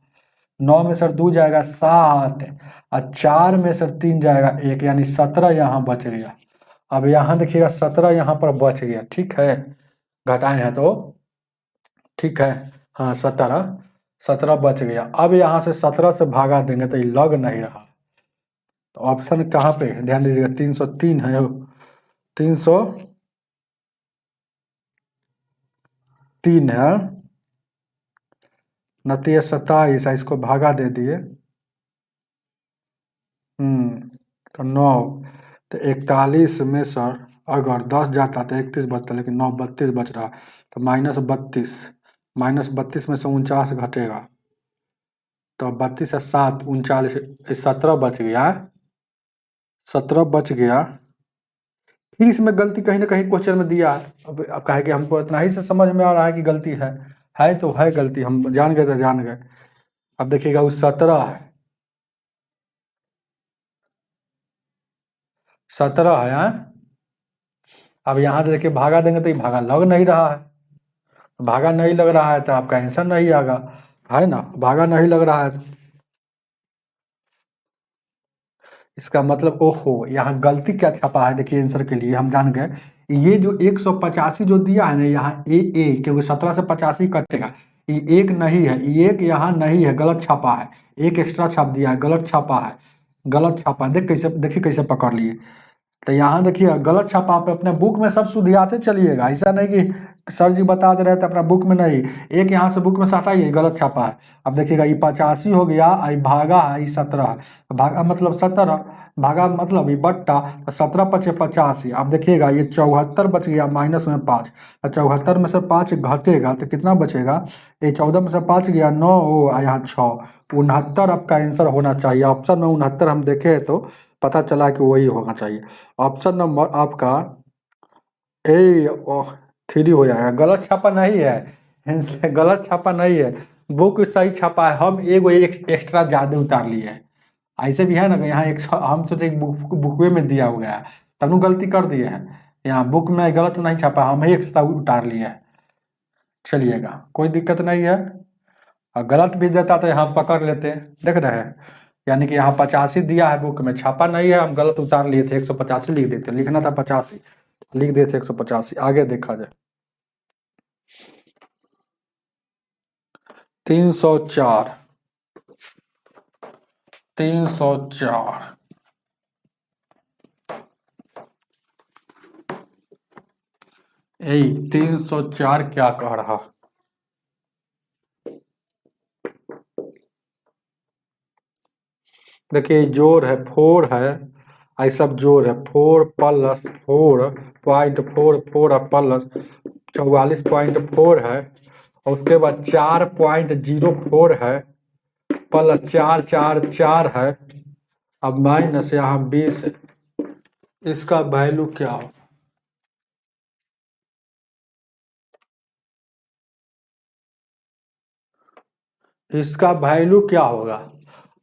Speaker 1: 9 में से 2 जाएगा 7, और 4 में से 3 जाएगा 1, यानी 17 यहाँ बच गया। अब यहाँ देखिएगा 17 यहाँ पर बच गया, ठीक है, घटाए हैं तो ठीक है, हाँ 17 बच गया। अब यहाँ से 17 से भागा देंगे तो ये लग नहीं रहा, तो ऑप्शन कहाँ पे है, ध्यान दीजिएगा 303 है, 303 है, 29 27, इसको भागा दे दिए, तो 9, तो 41 में सर अगर 10 जाता तो 31 बचता, लेकिन 9 32 बच रहा, तो -32 में से 49 घटेगा, तो 32 से 7 39, 17 बच गया, 17 बच गया। फिर इसमें गलती कहीं ना कहीं क्वेश्चन में दिया है, अब कहे कि हमको इतना ही से समझ में आ रहा है कि गलती है तो है गलती, हम जान गए तो जान गए। अब देखिएगा वो 17 है, 17 है, अब यहाँ से देखिए भागा देंगे तो ये भागा लग नहीं रहा है, भागा नहीं लग रहा है तो आपका आंसर नहीं आएगा, है ना, भागा नहीं लग रहा है तो इसका मतलब ओहो यहाँ गलती क्या छपा है। देखिए आंसर के लिए हम जान गए, ये जो 185 जो दिया है ना, यहाँ ए क्योंकि 17 से 85 कटेगा, ये एक नहीं है, ये एक यहाँ नहीं है, गलत छापा है, एक एक्स्ट्रा छाप दिया है, गलत छापा है, गलत छापा है। देखिए कैसे पकड़ लिए, तो यहाँ देखिए गलत छापा, आप अपने बुक में सब सुधियाते चलिएगा, ऐसा नहीं कि सर जी बता दे रहे थे अपना बुक में नहीं, एक यहाँ से बुक में हटाइए गलत छापा है। अब देखिएगा ये 85 हो गया, ये भागा है, ये 17 है, भागा मतलब 17, भागा मतलब ये बट्टा, तो 17 पचे 85। अब देखिएगा ये 74 बच गया माइनस में 5, 74 में से 5 घटेगा तो कितना बचेगा, ये 14 में से 5 गया 9, यहाँ 6, 69 आपका आंसर होना चाहिए। ऑप्शन में 69 हम देखे तो पता चला कि वही होना चाहिए। ऑप्शन नंबर आपका ए 3 हो जाएगा, गलत छापा नहीं है, इनसे गलत छापा नहीं है, बुक सही छापा है, हम एगो एक एक्स्ट्रा ज़्यादा उतार लिए हैं। ऐसे भी है ना कि यहाँ एक हम सोचे बुकवे में दिया हुआ है, तब हम गलती कर दिए हैं। यहाँ बुक में गलत नहीं छापा, हम ही एक्स्ट्रा उतार लिए हैं। चलिएगा, कोई दिक्कत नहीं है। और गलत भी देता तो यहाँ पकड़ लेते, देख रहे हैं। यानी कि यहाँ 85 दिया है, बुक में छापा नहीं है, हम गलत उतार लिए थे, 185 लिख देते, लिखना था 85, लिख देते 185। आगे देखा जाए 304, 304 यही 304 क्या कह रहा। देखिए जोड़ है, 4 है, आई सब जोड़ है, 4 प्लस 4.44 प्लस 44.4 है, और उसके बाद 4.04 है, प्लस 444 है, अब माइनस यहाँ 20 है। इसका वैल्यू क्या हो? इसका वैल्यू क्या होगा?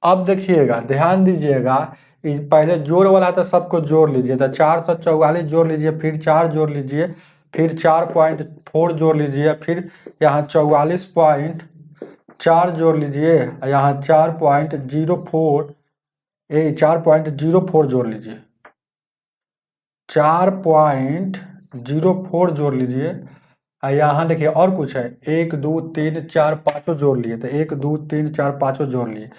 Speaker 1: अब देखिएगा, ध्यान दीजिएगा, पहले जोड़ वाला था, सबको जोड़ लीजिए, तो 444 जोड़ लीजिए, फिर 4 जोड़ लीजिए, फिर 4.4 जोड़ लीजिए, फिर यहाँ 44.4 जोड़ लीजिए, यहाँ 4.04 4.04 जोड़ लीजिए, 4.04 जोड़ लीजिए। यहाँ देखिए और कुछ है, 1 2 3 4 5 जोड़ लिए, तो 1 2 3 4 5 जोड़ लिए,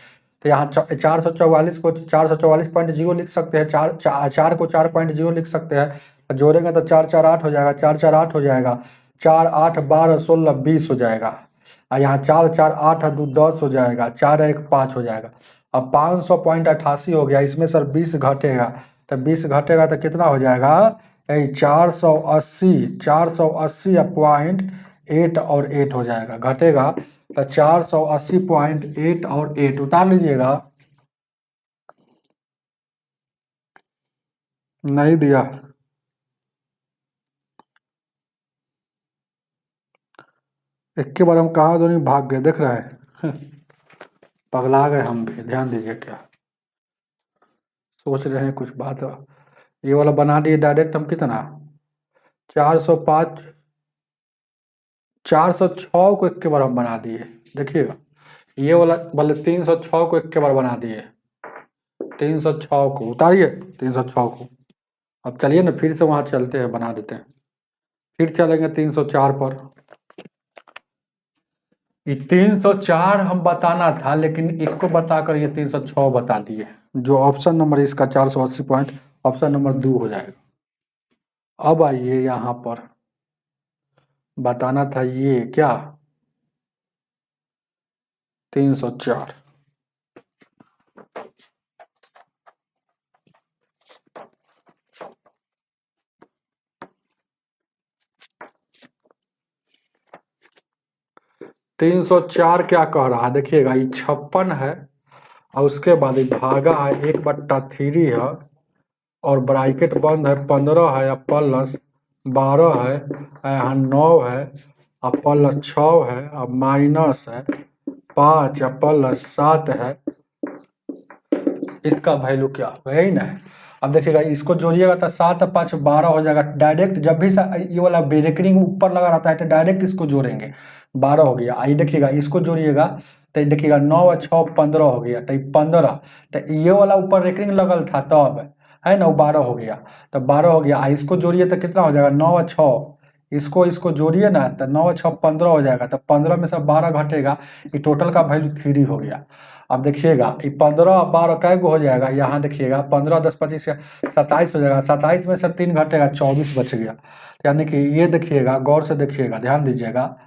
Speaker 1: तो यहाँ 444 को 444.0 लिख सकते हैं, 4 को 4.0 लिख सकते हैं, जोड़ेंगे तो 448 हो जाएगा, 448 हो जाएगा, 4 8 12 16 20 हो जाएगा, और यहाँ 4 4 8 2 10 हो जाएगा, 4 1 5 हो जाएगा। अब 500.88 हो गया, इसमें सर 20 घटेगा, तो 20 घटेगा तो कितना हो जाएगा? 480.8 और 8 हो जाएगा, घटेगा तो 480.8 और 8 उतार लीजिएगा। नहीं दिया, एक के बार हम कहाँ दोनों भाग गए, देख रहे हैं। पगला गए हम भी, ध्यान दीजिए, क्या सोच रहे हैं कुछ बात। ये वाला बना दिए डायरेक्ट हम, कितना 405 406 को एक के बार हम बना दिए, देखिएगा, ये वाले 306 को एक के बार बना दिए, 306 को उतारिए, 306 को। अब चलिए ना, फिर से वहां चलते हैं, बना देते हैं, फिर चलेंगे 304 पर। ये 304 हम बताना था, लेकिन इसको बताकर ये 306 बता दिए, जो ऑप्शन नंबर इसका 480 पॉइंट ऑप्शन नंबर 2 हो जाएगा। अब आइए यहाँ पर बताना था ये क्या, 304 304 क्या कह रहा है, देखिएगा, ये 56 है, और उसके बाद भागा है 1/3 है, और ब्रैकेट बंद है, 15 है, या प्लस 12 है, यहाँ 9 है, और प्लस 6 है, और माइनस है 5, या प्लस 7 है। इसका वैल्यू क्या होगा, यही ना है। अब देखिएगा, इसको जोड़िएगा तो 7 और 5 12 हो जाएगा, डायरेक्ट जब भी ये वाला ब्रेकरिंग ऊपर लगा रहता है तो डायरेक्ट इसको जोड़ेंगे, 12 हो गया। आई देखिएगा, इसको जोड़िएगा तो देखिएगा 9 और 6 15 हो गया, तो 15, तो ये वाला ऊपर रेकरिंग लगल था तब, है ना, वो 12 हो गया, तो 12 हो गया। इसको जोड़िए तो कितना हो जाएगा, 9 और 6, इसको जोड़िए ना, तो 9 और 6 15 हो जाएगा, तो 15 में से 12 घटेगा, ये टोटल का वैल्यू 3 हो गया। अब देखिएगा, ये 15 और 12 कै गो हो जाएगा, यहाँ देखिएगा 15 10 25 27 हो जाएगा, 27 में से 3 घटेगा, 24 बच गया। यानी कि ये देखिएगा, गौर से देखिएगा, ध्यान दीजिएगा,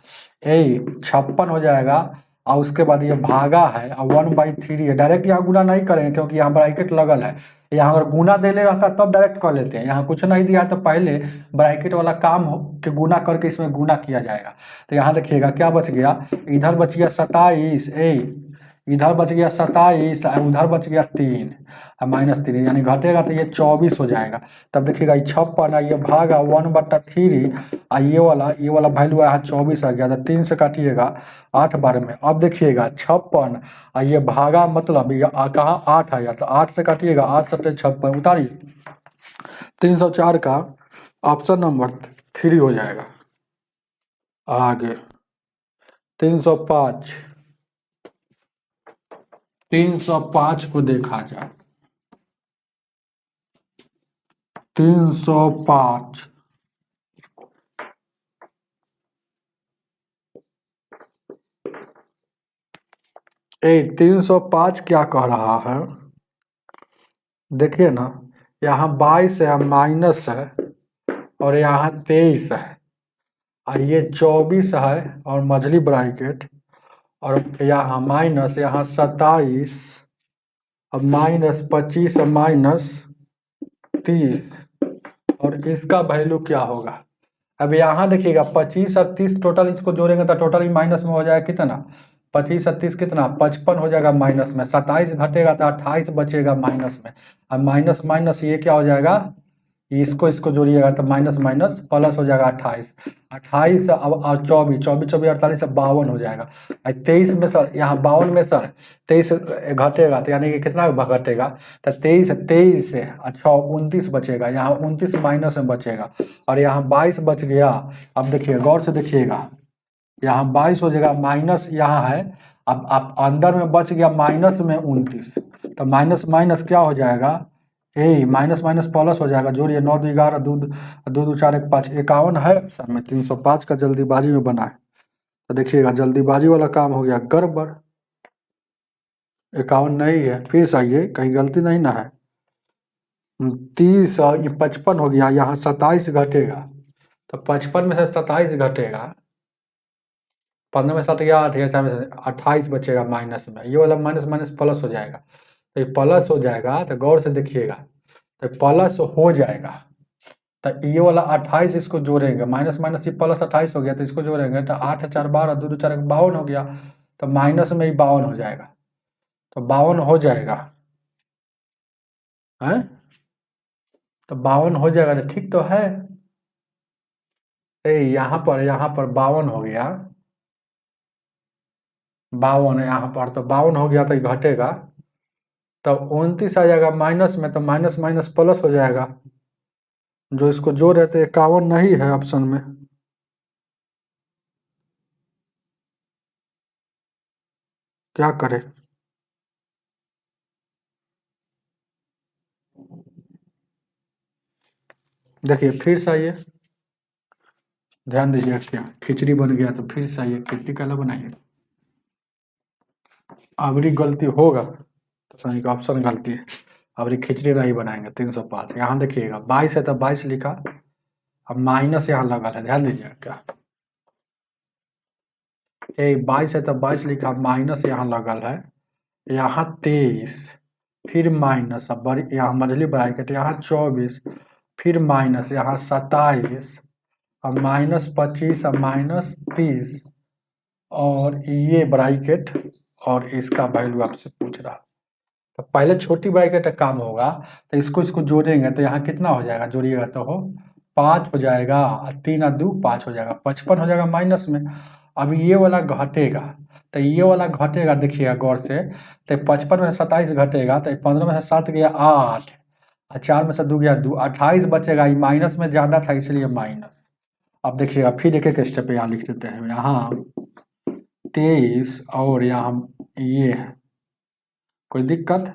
Speaker 1: यही 56 हो जाएगा, और उसके बाद ये भागा है, और 1/3 है। डायरेक्ट यहाँ गुना नहीं करेंगे, क्योंकि यहाँ ब्रैकेट लगल है, यहाँ अगर गुना देले रहता तब डायरेक्ट कर लेते हैं, यहाँ कुछ नहीं दिया है तो पहले ब्रैकेट वाला काम के गुना करके इसमें गुना किया जाएगा। तो यहाँ देखिएगा क्या बच गया, इधर बच गया 27, इधर बच गया 27 और उधर बच गया 3 और -3 यानी घटेगा तो ये 24 हो जाएगा। तब देखिएगा ये 56 और ये भागा 1/3 और ये वाला वैल्यू यहाँ 24 आ गया। तो 3 से काटिएगा 8 बार में। अब देखिएगा 56 और ये भागा मतलब ये कहाँ 8 आया, तो 8 से काटिएगा 8 7 56 उतारिए 304 का ऑप्शन नंबर 3 हो जाएगा। आगे 305 को देखा जाए 305 305 क्या कह रहा है, देखिए ना, यहाँ 22 है माइनस है और यहाँ 23 है और ये 24 है और मझली ब्रैकेट और यहाँ माइनस, यहाँ 27 और -25 और -30 और इसका वैल्यू क्या होगा। अब यहाँ देखिएगा 25 और 30 टोटल इसको जोड़ेंगे तो टोटल ही माइनस में हो जाएगा कितना, 25 और 30 कितना 55 हो जाएगा माइनस में, 27 घटेगा तो 28 बचेगा माइनस में और माइनस माइनस ये क्या हो जाएगा, इसको जोड़िएगा तो माइनस माइनस प्लस हो जाएगा 28 और 24 24 48 52 हो जाएगा। 23 में सर यहाँ 52 में सर 23 घटेगा तो यानी कि कितना घटेगा, तो 23 से अच्छा 29 बचेगा, यहाँ 29 माइनस में बचेगा और यहाँ 22 बच गया। अब देखिए गौर से देखिएगा, यहाँ 22 हो जाएगा माइनस यहाँ है, अब आप अंदर में बच गया माइनस में 29, तो माइनस माइनस क्या हो जाएगा, माइनस माइनस प्लस हो जाएगा। जोड़िए 9 2 11 2 2 4 1 5 51 है सर में 305 का जल्दीबाजी में बना है। तो देखिएगा जल्दीबाजी वाला काम हो गया गड़बड़, 51 नहीं है, फिर से आइए कहीं गलती नहीं ना है। 30 और 55 हो गया, यहाँ 27 घटेगा तो 55 में से 27 घटेगा, 15 में 7 गया 8 या 4 में से 28 बचेगा माइनस में, ये वाला माइनस माइनस प्लस हो जाएगा। तो ये प्लस हो जाएगा तो गौर से देखिएगा, तो प्लस हो जाएगा तो ये वाला 28 इसको जोड़ेंगे, माइनस माइनस ये प्लस 28 हो गया तो इसको जोड़ेंगे तो 8 4 12 2 2 4 52 हो गया, तो माइनस में ही 52 हो जाएगा, तो 52 हो जाएगा है, तो 52 हो जाएगा तो ठीक तो है। यहाँ पर 52 हो गया, 52 यहाँ पर तो 52 हो गया तो ये घटेगा, तब 29 आ जाएगा माइनस में, तो माइनस माइनस प्लस हो जाएगा, जो इसको जोड़ रहे थे 51 नहीं है ऑप्शन में। क्या करें, देखिए फिर से आइए, ध्यान दीजिए, क्या खिचड़ी बन गया तो फिर से आइए, खिचड़ी कैला बनाइए, अबरी गलती होगा तो सही का ऑप्शन गलती है, अबरी खिचड़ी नहीं बनाएंगे। 305 यहाँ देखिएगा 22 है तो 22 लिखा, अब माइनस यहाँ लगा है, ध्यान दीजिए क्या, 22 है तो 22 लिखा, माइनस यहाँ लगल है, यहाँ 23 फिर माइनस, अब बड़ी यहाँ मझली ब्रैकेट यहाँ 24 फिर माइनस यहाँ 27 और -25 और -30 और ये ब्रैकेट और इसका वैल्यू आपसे पूछ रहा। तो पहले छोटी ब्रैकेट का काम होगा, तो इसको जोड़ेंगे तो यहाँ कितना हो जाएगा, जोड़िएगा तो हो 5 हो जाएगा, 3 और 2 5 हो जाएगा, 55 हो जाएगा माइनस में। अब ये वाला घटेगा, तो ये वाला घटेगा देखिएगा गौर से, तो 55 में 27 घटेगा, तो 15 में से 7 गया 8 और 4 में से 2 गया 2, 28 बचेगा, ये माइनस में ज़्यादा था इसलिए माइनस। अब देखिएगा फिर एक स्टेप यहाँ लिख देते हैं, यहाँ 23 और यहाँ ये है कोई दिक्कत,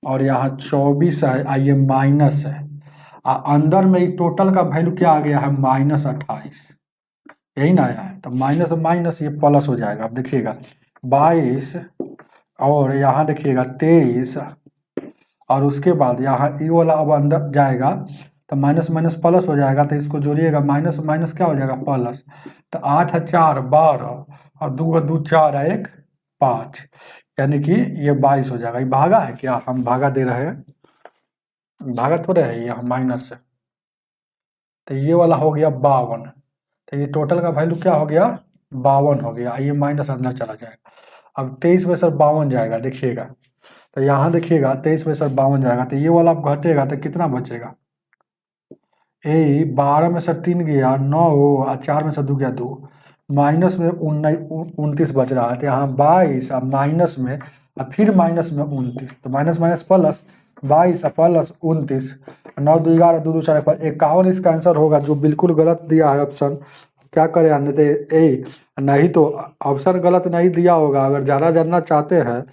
Speaker 1: और यहाँ 24 है, ये माइनस है, अंदर में ही टोटल का वैल्यू क्या आ गया है -28, यही ना आया है, तो माइनस माइनस ये प्लस हो जाएगा। अब देखिएगा 22 और यहाँ देखिएगा 23 और उसके बाद यहाँ ये वाला अब अंदर जाएगा तो माइनस माइनस प्लस हो जाएगा, तो इसको जोड़िएगा माइनस माइनस क्या हो जाएगा प्लस, तो 8 4 12 और 2 2 4 1 5 यानी कि ये 22 हो जाएगा। ये भागा है क्या, हम भागा दे रहे हैं, भागा थोड़े है, यहाँ माइनस है, तो ये वाला हो गया 52, तो ये टोटल का वैल्यू क्या हो गया 52 हो गया, ये माइनस अंदर चला जाएगा। अब 23 में सर 52 जाएगा, देखिएगा। तो यहाँ देखिएगा 23 में सर 52 जाएगा, तो ये वाला अब घटेगा तो कितना बचेगा? 12 में से 3 गया 9, और 4 में से 2 गया 2, माइनस में 29 बच रहा है। तो यहाँ 22 और माइनस में और फिर माइनस में 29, तो माइनस माइनस प्लस 22 और प्लस 29, 9 2 11 2 2 4 51 इसका आंसर होगा, जो बिल्कुल गलत दिया है ऑप्शन। क्या करें, नहीं तो नहीं तो ऑप्शन गलत नहीं दिया होगा। अगर ज़्यादा जानना चाहते हैं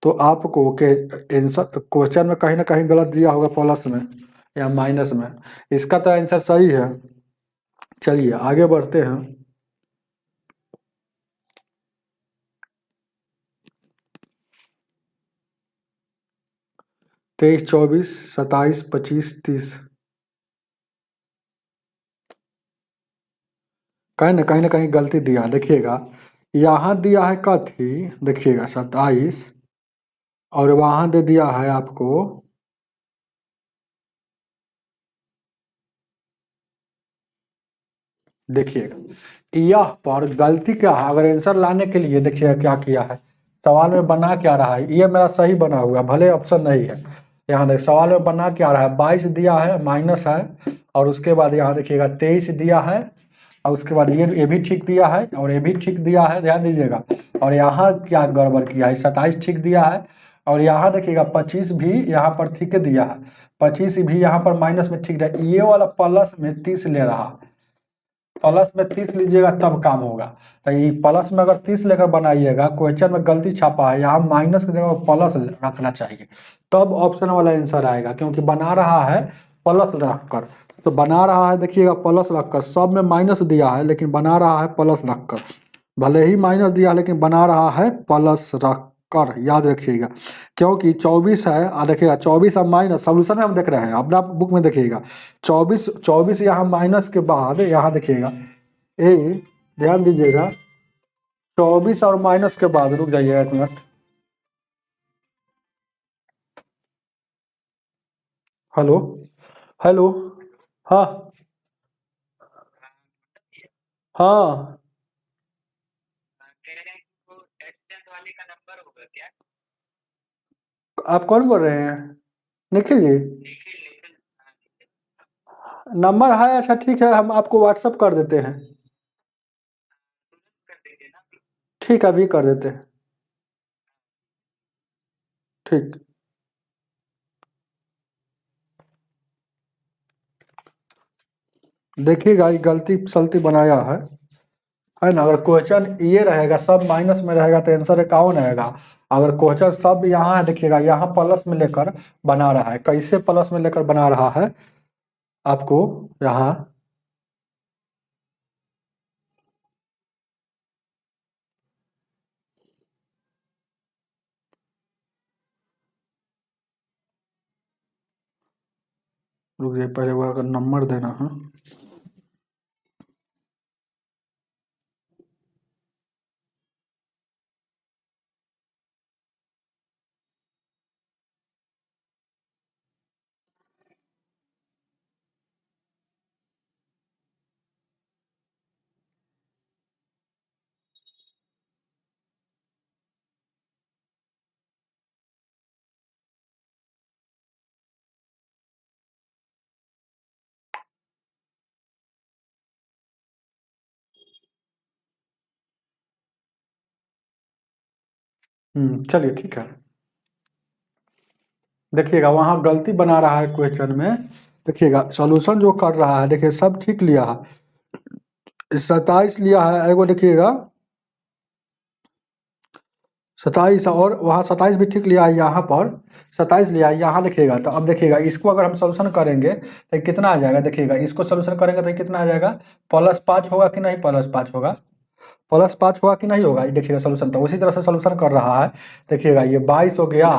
Speaker 1: तो आपको के आंसर क्वेश्चन में कहीं ना कहीं गलत दिया होगा, प्लस में या माइनस में। इसका तो आंसर सही है। चलिए आगे बढ़ते हैं। 23 24 27 25 30, कहीं ना कहीं गलती दिया है। देखिएगा यहाँ दिया है कथी, देखिएगा 27, और वहाँ दे दिया है आपको, देखिएगा यह पर गलती क्या है। अगर आंसर लाने के लिए देखिएगा क्या किया है, सवाल में बना क्या रहा है, ये मेरा सही बना हुआ भले ऑप्शन नहीं है। यहाँ देख सवाल में बना क्या रहा है, 22 दिया है माइनस है, और उसके बाद यहाँ देखिएगा 23 दिया है, और उसके बाद ये भी ठीक दिया है और ये भी ठीक दिया है, ध्यान दीजिएगा। और यहाँ क्या गड़बड़ किया है, 27 ठीक दिया है, और यहाँ देखिएगा 25 भी यहाँ पर ठीक दिया है, 25 भी यहाँ पर माइनस में ठीक दिया। ये वाला प्लस में 30 ले रहा है, प्लस में 30 लीजिएगा तब काम होगा। तो ये प्लस में अगर 30 लेकर बनाइएगा, क्वेश्चन में गलती छापा है, यहाँ माइनस की जगह प्लस रखना चाहिए, तब ऑप्शन वाला आंसर आएगा। क्योंकि बना रहा है प्लस रखकर, तो बना रहा है देखिएगा प्लस रखकर, सब में माइनस दिया है लेकिन बना रहा है प्लस रखकर, भले ही माइनस दिया लेकिन बना रहा है प्लस रखकर, याद रखिएगा। क्योंकि 24 है, देखिएगा 24 और माइनस सोल्यूशन में हम देख रहे हैं, अपना बुक में देखिएगा 24 यहाँ माइनस के बाद यहाँ देखिएगा ए, ध्यान दीजिएगा 24 और माइनस के बाद, रुक जाइएगा 1 मिनट। हेलो हेलो, हाँ हाँ, आप कौन बोल रहे हैं? निखिल जी, नंबर है, अच्छा ठीक है, हम आपको व्हाट्सअप कर देते हैं। ठीक है, अभी कर देते हैं। ठीक, देखिएगा ये गलती सलती बनाया है ना। अगर क्वेश्चन ये रहेगा सब माइनस में रहेगा तो आंसर कौन आएगा। अगर क्वेश्चन सब यहाँ है, देखिएगा यहाँ प्लस में लेकर बना रहा है, कैसे प्लस में लेकर बना रहा है आपको यहाँ, रुक जाइए पहले वो अगर नंबर देना है। चलिए ठीक है, देखिएगा वहाँ गलती बना रहा है क्वेश्चन में। देखिएगा सॉल्यूशन जो कर रहा है, देखिए सब ठीक लिया है, 27 लिया है एगो, देखिएगा 27, और वहाँ 27 भी ठीक लिया है, यहाँ पर 27 लिया है, यहाँ देखिएगा। तो अब देखिएगा इसको अगर हम सोल्यूशन करेंगे तो कितना आ जाएगा, देखिएगा इसको सोल्यूशन करेंगे तो कितना आ जाएगा, +5 होगा कि नहीं, +5 होगा, +5 होगा कि नहीं होगा। ये देखिएगा सोल्यूशन तो उसी तरह से सोल्यूशन कर रहा है। देखिएगा ये 22 हो गया,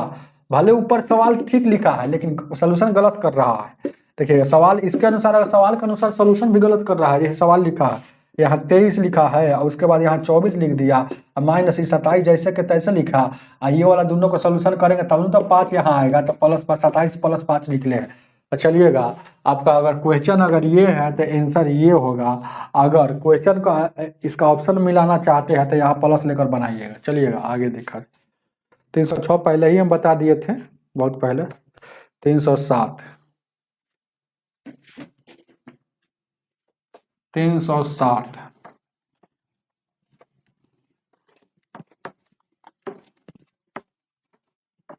Speaker 1: भले ऊपर सवाल ठीक लिखा है लेकिन सोल्यूशन गलत कर रहा है। देखिएगा सवाल इसके अनुसार, अगर सवाल के अनुसार सोल्यूशन भी गलत कर रहा है, जैसे सवाल लिखा है यहाँ 23 लिखा है और उसके बाद यहाँ 24 लिख दिया, और माइनस 27 जैसे के तैसे लिखा, और ये वाला दोनों को सोल्यूशन करेंगे तब तो 5 यहाँ आएगा, तो +5 27 +5 निकले हैं। तो चलिएगा आपका अगर क्वेश्चन अगर ये है तो आंसर ये होगा। अगर क्वेश्चन का इसका ऑप्शन मिलाना चाहते हैं तो यहाँ प्लस लेकर बनाइएगा। चलिएगा आगे देखा। 306 पहले ही हम बता दिए थे, बहुत पहले। 307, 360,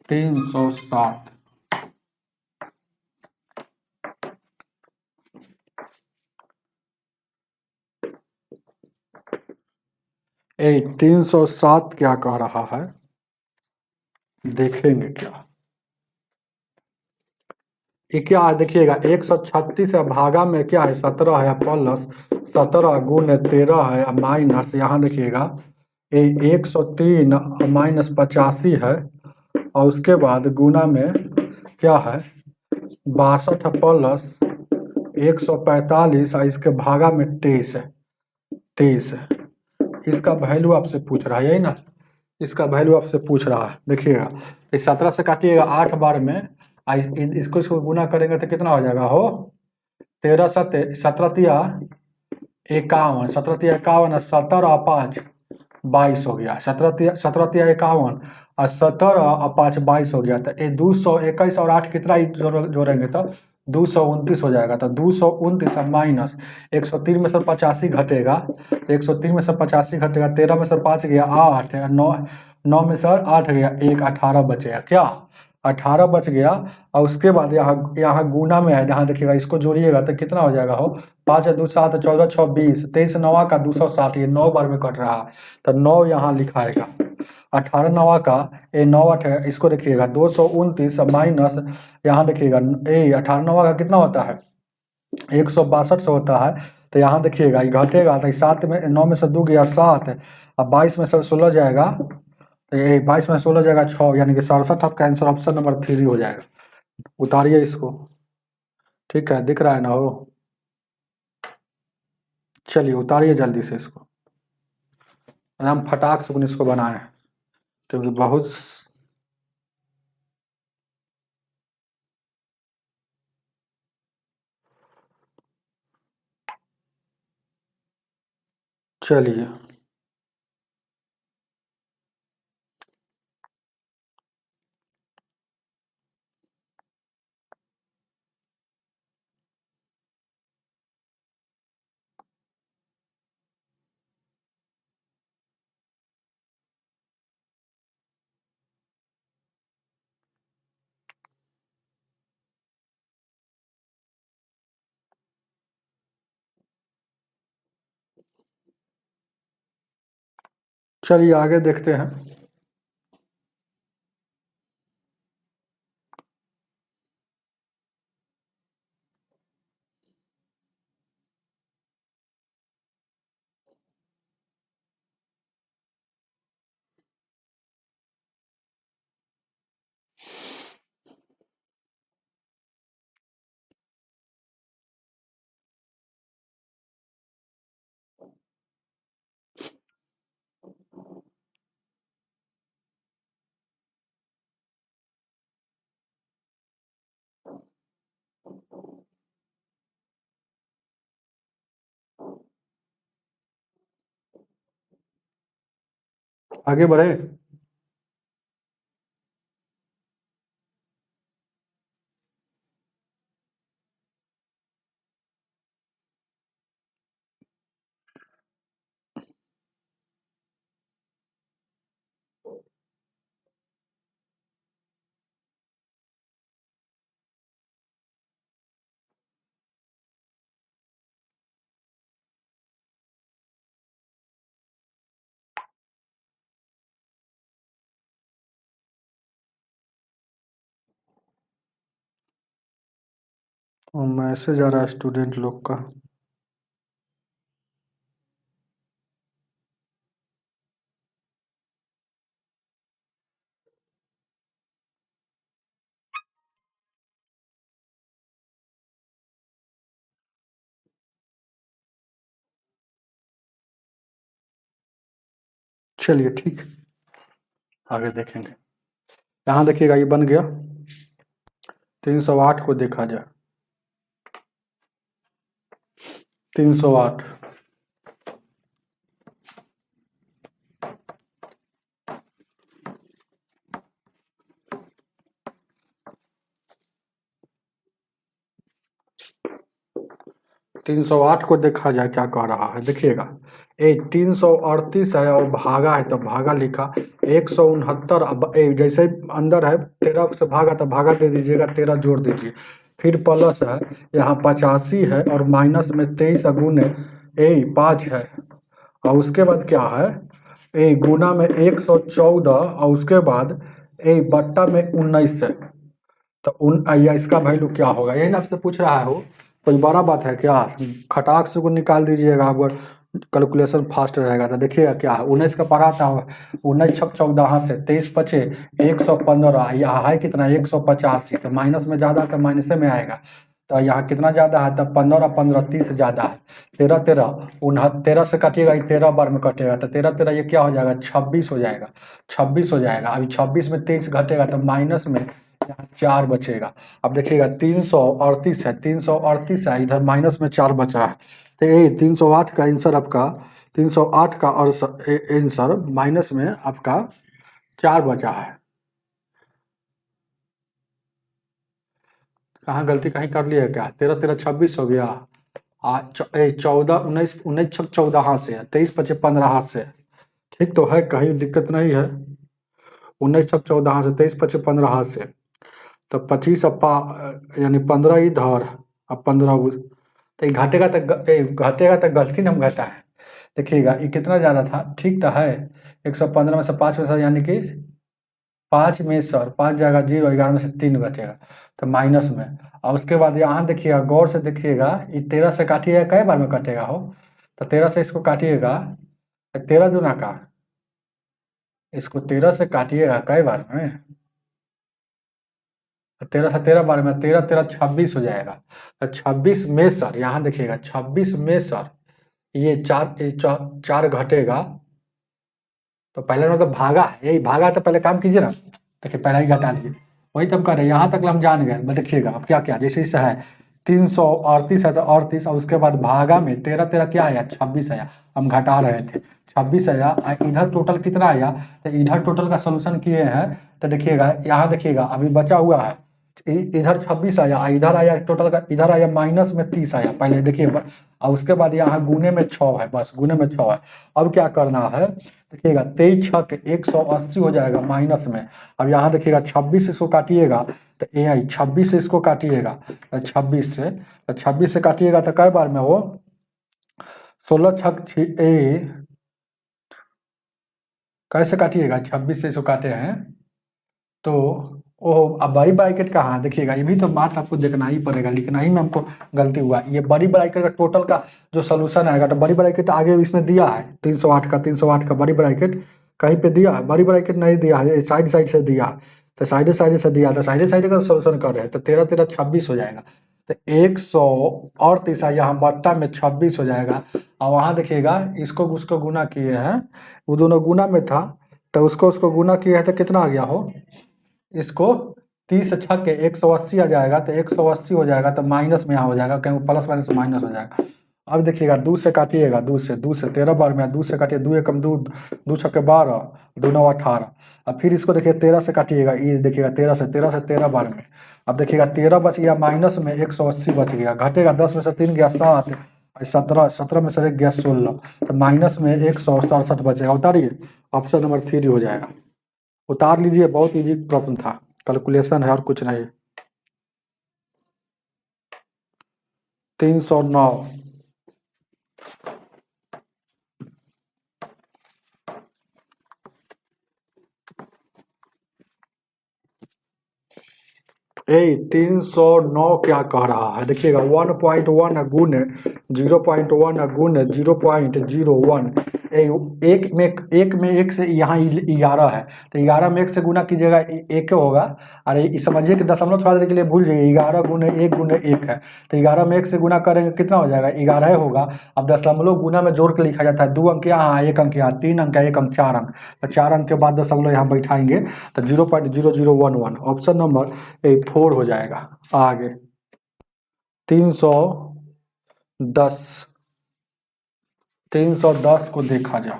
Speaker 1: 360, 307 क्या कह रहा है देखेंगे क्या। ये क्या है देखिएगा, 136 है, भागा में क्या है 17 है, प्लस 17 गुण 13 है, माइनस यहाँ देखिएगा ये 103 माइनस 85 है, और उसके बाद गुना में क्या है 62 प्लस 145, और इसके भागा में 23 है, 23 है। इसका वैल्यू आपसे पूछ रहा है, यही ना, इसका वैल्यू आपसे पूछ रहा है। देखिएगा इस 17 से काटिएगा 8 बार में, इसको गुना करेंगे तो कितना हो जाएगा हो 13 सत्य 17 तिया 51, 17 तिया 51, 17 और 5 22 हो गया, 17 तिया 51 और 17 और 5 22 हो गया। तो ये 221 और 8 कितना ही जोड़ेंगे तो 229 हो जाएगा। तो 229 माइनस 103 में से 85 घटेगा, तो 103 में से 85 घटेगा, 13 में से 5 गया 8, 9 में से 8 गया 1, 18 बचेगा क्या, 18 बच गया। और उसके बाद यहाँ यहाँ गुना में है, यहाँ देखिएगा इसको जोड़िएगा तो कितना हो जाएगा हो 5 2 7 14 6 20, 23 नवा का 260, ये 9 बार में कट रहा है तो 9 यहाँ लिखाएगा। 18 नवा का ये 9 8 है, इसको देखिएगा 229 माइनस यहाँ देखिएगा 18 नवा का कितना होता है 162 से होता है। तो यहाँ देखिएगा ये घटेगा तो 7 में 9 में से 2 गया 7, अब 22 में से 16 जाएगा, तो ये 22 में 16 जाएगा 6, यानी कि 67 आपका आंसर ऑप्शन नंबर 3 हो जाएगा। उतारिए इसको, ठीक है दिख रहा है ना हो। चलिए उतारिए जल्दी से इसको, हम फटाक से इसको बनाए क्योंकि बहुत चलिए चलिए आगे देखते हैं। आगे बढ़े। मैसेज आ रहा है स्टूडेंट लोग का। चलिए ठीक, आगे देखेंगे। यहाँ देखिएगा ये बन गया। 308 को देखा जाए, 308। तीन सौ आठ को देखा जाए क्या कह रहा है, देखिएगा। 338 है और भागा है तो भागा लिखा। 169 अब जैसे अंदर है 13 से भागा तो भागा दे दीजिएगा, 13 जोड़ दीजिए। फिर प्लस है, यहाँ 85 है और माइनस में 23 गुने 5 है। और उसके बाद क्या है, गुना में 114 और उसके बाद बट्टा में 19 है। तो या इसका वैल्यू क्या होगा, यही ना आपसे पूछ रहा है। हो कोई बड़ा बात है क्या, खटाक से को निकाल दीजिएगा अगर कैलकुलेशन फास्ट रहेगा तो। देखिएगा क्या है, 19 का पढ़ा था, 19 छक 14 से 23 पचे 115, यहाँ है कितना 185, तो माइनस में ज़्यादा तो माइनस में आएगा। तो यहाँ कितना ज़्यादा है, तब 15 15 30 ज़्यादा है। 13 13 13 से काटिएगा, 13 बार में कटेगा तो 13 13 ये क्या हो जाएगा 26 हो जाएगा। 26 हो जाएगा। अभी 26 में 23 घटेगा तो माइनस में यहाँ 4 बचेगा। अब देखिएगा 338 है, 338 है, इधर माइनस में 4 बचा है। तो ये 308 का आंसर आपका, 308 का और आंसर माइनस में आपका 4 बचा है। कहाँ गलती कहीं कर लिया क्या, 13 13 26 हो गया। 14 19 19 छक 14 हाथ से, 23 पचे 15 हाथ से, ठीक तो है, कहीं दिक्कत नहीं है। 19 छक 14 हाथ से, 23 पचे 15 हाथ से, तो 25 यानी 15 इधर अब 15 तो ये घटेगा तो गलती ना घटा है। देखिएगा ये कितना ज़्यादा था, ठीक तो है। 115 में से 5 में से यानी कि 5 में सर 5 जाएगा 0, 11 में से 3 बचेगा तो माइनस में। और उसके बाद यहाँ देखिएगा, गौर से देखिएगा, ये 13 से काटिएगा कई बार में कटेगा हो, तो 13 से इसको काटिएगा 13 दूना का, इसको 13 से काटिएगा कई बार में, 13 से 13 बार में 13 13 26 हो जाएगा। तो 26 में सर यहाँ देखिएगा, 26 में सर ये चार घटेगा। तो पहले मतलब भागा है, यही भागा है तो पहले काम कीजिए ना, देखिए पहले ही घटा दीजिए। वही तो हम कर रहे हैं, यहाँ तक हम जान गए। मैं देखिएगा अब क्या क्या, जैसे इससे है 338 है तो 38 और उसके बाद भागा में 13 13 क्या आया 26 आया, हम घटा रहे थे 26 आया। इधर टोटल कितना आया, तो इधर टोटल का सोल्यूशन किए हैं तो देखिएगा, यहाँ देखिएगा अभी बचा हुआ है, इधर 26 आया, इधर आया टोटल का, इधर आया माइनस में 30 आया पहले देखिए। और उसके बाद यहाँ गुने में 6 है, बस गुने में 6 है। अब क्या करना है, देखिएगा 23 छक 180 हो जाएगा माइनस में। अब यहाँ देखिएगा 26 से इसको काटिएगा तो ए आई 26 से इसको काटिएगा, 26 से काटिएगा तो कई बार में हो, 16 छक कैसे काटिएगा, 26 से इसको काटे हैं तो ओह, अब बड़ी ब्रैकेट कहाँ है, देखिएगा ये भी तो बात आपको देखना ही पड़ेगा, लिखना ही में हमको गलती हुआ। ये बड़ी ब्रैकेट का टोटल का जो सोल्यूशन आएगा, तो बड़ी ब्रैकेट आगे इसमें दिया है 308 का, 308 का बड़ी ब्रैकेट कहीं पे दिया है, बड़ी ब्रैकेट नहीं दिया है, साइड साइड से दिया है। तो साइड साइड से दिया, तो साइड साइड का सोल्यूशन कर रहे हैं तो 13 13 26 हो जाएगा। तो 138 यहाँ बट्टा में 26 हो जाएगा। और वहाँ देखिएगा इसको उसको गुना किए हैं, वो दोनों गुना में था तो उसको गुना किए हैं तो कितना आ गया हो, इसको 30 छक के 180 आ जाएगा तो 180 हो जाएगा तो माइनस में यहाँ हो जाएगा, कहीं प्लस माइनस माइनस हो जाएगा। अब देखिएगा 2 से काटिएगा, 2 से 13 बार में 2 से काटिए, 2 एकम 2, 2 छक्के 12, 2 9 18। अब फिर इसको देखिए 13 से काटिएगा, ये देखिएगा 13 से 13 बार में। अब देखिएगा 13 बच गया माइनस में, 180 बच गया, घटेगा 10 में से 3 गया 7, 17 में से 1 गया 16, तो माइनस में 167 बचेगा। उतारिए, ऑप्शन नंबर 3 हो जाएगा, उतार लीजिए। बहुत इजी प्रश्न था, कैलकुलेशन है और कुछ नहीं। 309। ए 309 क्या कह रहा है, देखिएगा 1.1 गुण 0.1 गुण 0.01। एक में एक से यहाँ 11 है तो 11 में 1 से गुना कीजिएगा, एक होगा। अरे समझिए कि दशमलव थोड़ा देर के लिए भूल जाइए, 11 गुने 1 है तो 11 में 1 से गुना करेंगे कितना हो जाएगा 11 होगा। अब दशमलव गुना में जोड़ के लिखा जाता है, 2 अंक यहाँ 1 अंक यहाँ, 3 अंक 1 अंक 4 अंक, तो 4 अंक के बाद दशमलव यहाँ बैठाएंगे तो 0.0011, ऑप्शन नंबर 4 हो जाएगा। आगे 310। 310 को देखा जाए।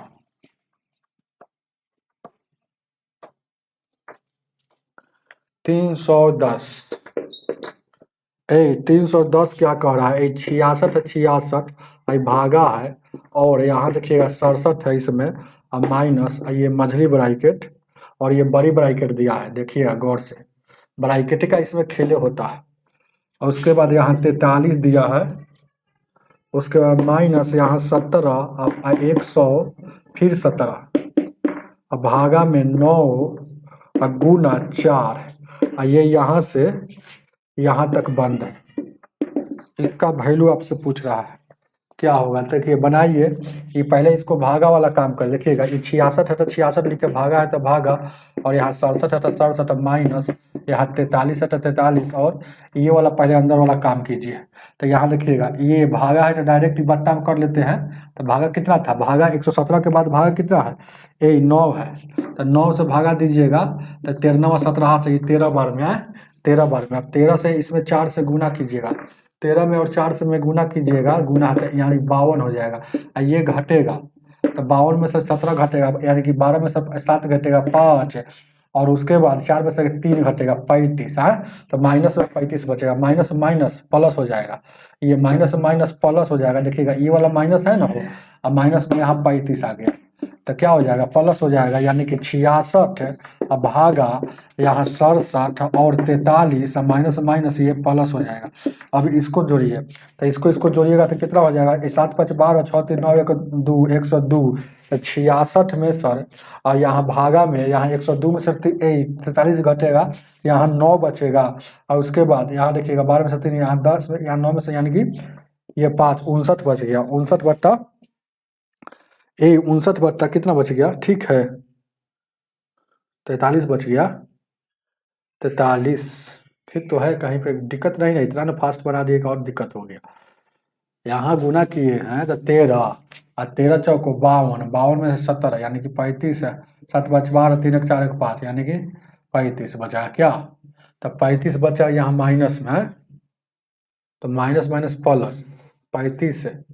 Speaker 1: 310 क्या कह रहा है, 66 है, 66 भागा है, और यहाँ देखिएगा 67 है इसमें, अब माइनस ये मझली ब्रैकेट और ये बड़ी ब्रैकेट दिया है, देखिएगा गौर से, ब्रैकेट का इसमें खेले होता है। और उसके बाद यहाँ 43 दिया है, उसके बाद माइनस यहाँ 17, अब 100, फिर 17, अब भागा में 9 और गुना 4, ये यहाँ से यहाँ तक बंद है। इसका वैल्यू आपसे पूछ रहा है क्या होगा, देखिए बनाइए, ये पहले इसको भागा वाला काम कर, देखिएगा ये 66 है तो 66 लिख के भागा है तो भागा, और यहाँ 67 है तो 67, माइनस यहाँ 43 है तो 43, और ये वाला पहले अंदर वाला काम कीजिए। तो यहाँ देखिएगा ये भागा है तो डायरेक्ट बट्टा में कर लेते हैं, तो भागा कितना था, भागा 117 के बाद भागा कितना है, ये 9 है, तो 9 से भागा दीजिएगा तो 13 17 से 13 बार में है, 13 बार में, अब 13 से इसमें 4 से गुना कीजिएगा, 13 में और 4 से में गुना कीजिएगा, गुना यानी 52 हो जाएगा, और ये घटेगा तो 52 में से 17 घटेगा, यानी कि 12 में से 7 घटेगा 5, और उसके बाद 4 में से 3 घटेगा 35 है, तो माइनस में 35 बचेगा, माइनस माइनस प्लस हो जाएगा, ये माइनस माइनस प्लस हो जाएगा, देखिएगा ये वाला माइनस है ना वो, अब माइनस में यहाँ 35 आ गया, तो क्या हो जाएगा, प्लस हो जाएगा, यानी कि 66 अब भागा यहाँ 67 और 43, माइनस माइनस ये प्लस हो जाएगा। अब इसको जोड़िए, तो इसको जोड़िएगा तो कितना हो जाएगा, 7 5 12 6 3 9 1 2 102, तो 66 में सर, और यहाँ भागा में यहाँ 102 में से 43 घटेगा, यहाँ 9 बचेगा, और उसके बाद यहाँ देखिएगा 12 में से 3, यहाँ 10 में, यहाँ 9 में से, यानी कि ये 5 59 बच गया, 59 बट्टा 59 बट्टा कितना बच गया, ठीक है 43 बच गया, 43, ठीक तो है, कहीं पे दिक्कत नहीं, इतना ना फास्ट बना दिए कि और दिक्कत हो गया। यहाँ गुना किए हैं तो 13 और 13 चौको 52, 52 में से 17 यानी कि 35 है, 7 5 12 3 1 4 1 5 यानी कि 35 बचा क्या, तो 35 बचा यहाँ माइनस में है, तो माइनस माइनस प्लस 35 है,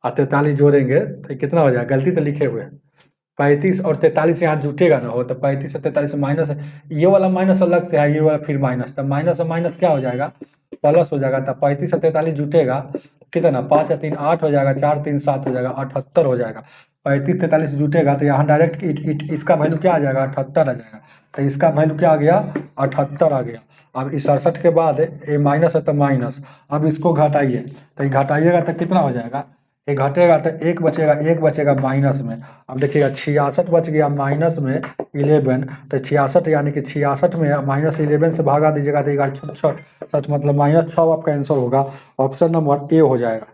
Speaker 1: और 43 जोड़ेंगे तो कितना हो जाएगा, गलती तो लिखे हुए 35 और 43 यहाँ जुटेगा ना हो, तो 35 और 43 माइनस, ये वाला माइनस अलग से है, ये वाला फिर माइनस, तो माइनस और माइनस क्या हो जाएगा, प्लस हो जाएगा, तो 35 और 43 जुटेगा कितना, 5 और 3 8 हो जाएगा, 4 3 7 हो जाएगा, 78 हो जाएगा, 35 43 जुटेगा, तो यहाँ डायरेक्ट इसका वैल्यू क्या आ जाएगा, 78 आ जाएगा, तो इसका वैल्यू क्या आ गया, 78 आ गया। अब इस 67 के बाद ये माइनस है तो माइनस, अब इसको घटाइए, तो ये घटाइएगा तो कितना हो जाएगा, ये घटेगा तो 1 बचेगा, 1 बचेगा माइनस में, अब देखिएगा 66 बच गया माइनस में 11, तो 66 यानी कि 66 में माइनस 11 से भागा दीजिएगा तो 66 मतलब -6 आपका आंसर होगा, ऑप्शन नंबर ए हो जाएगा।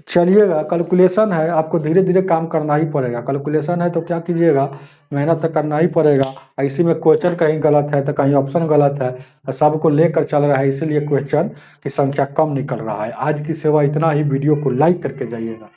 Speaker 1: चलिएगा कैलकुलेशन है, आपको धीरे धीरे काम करना ही पड़ेगा, कैलकुलेशन है तो क्या कीजिएगा, मेहनत तो करना ही पड़ेगा, इसी में क्वेश्चन कहीं गलत है तो कहीं ऑप्शन गलत है, सबको लेकर चल रहा है, इसीलिए क्वेश्चन की संख्या कम निकल रहा है। आज की सेवा इतना ही, वीडियो को लाइक करके जाइएगा।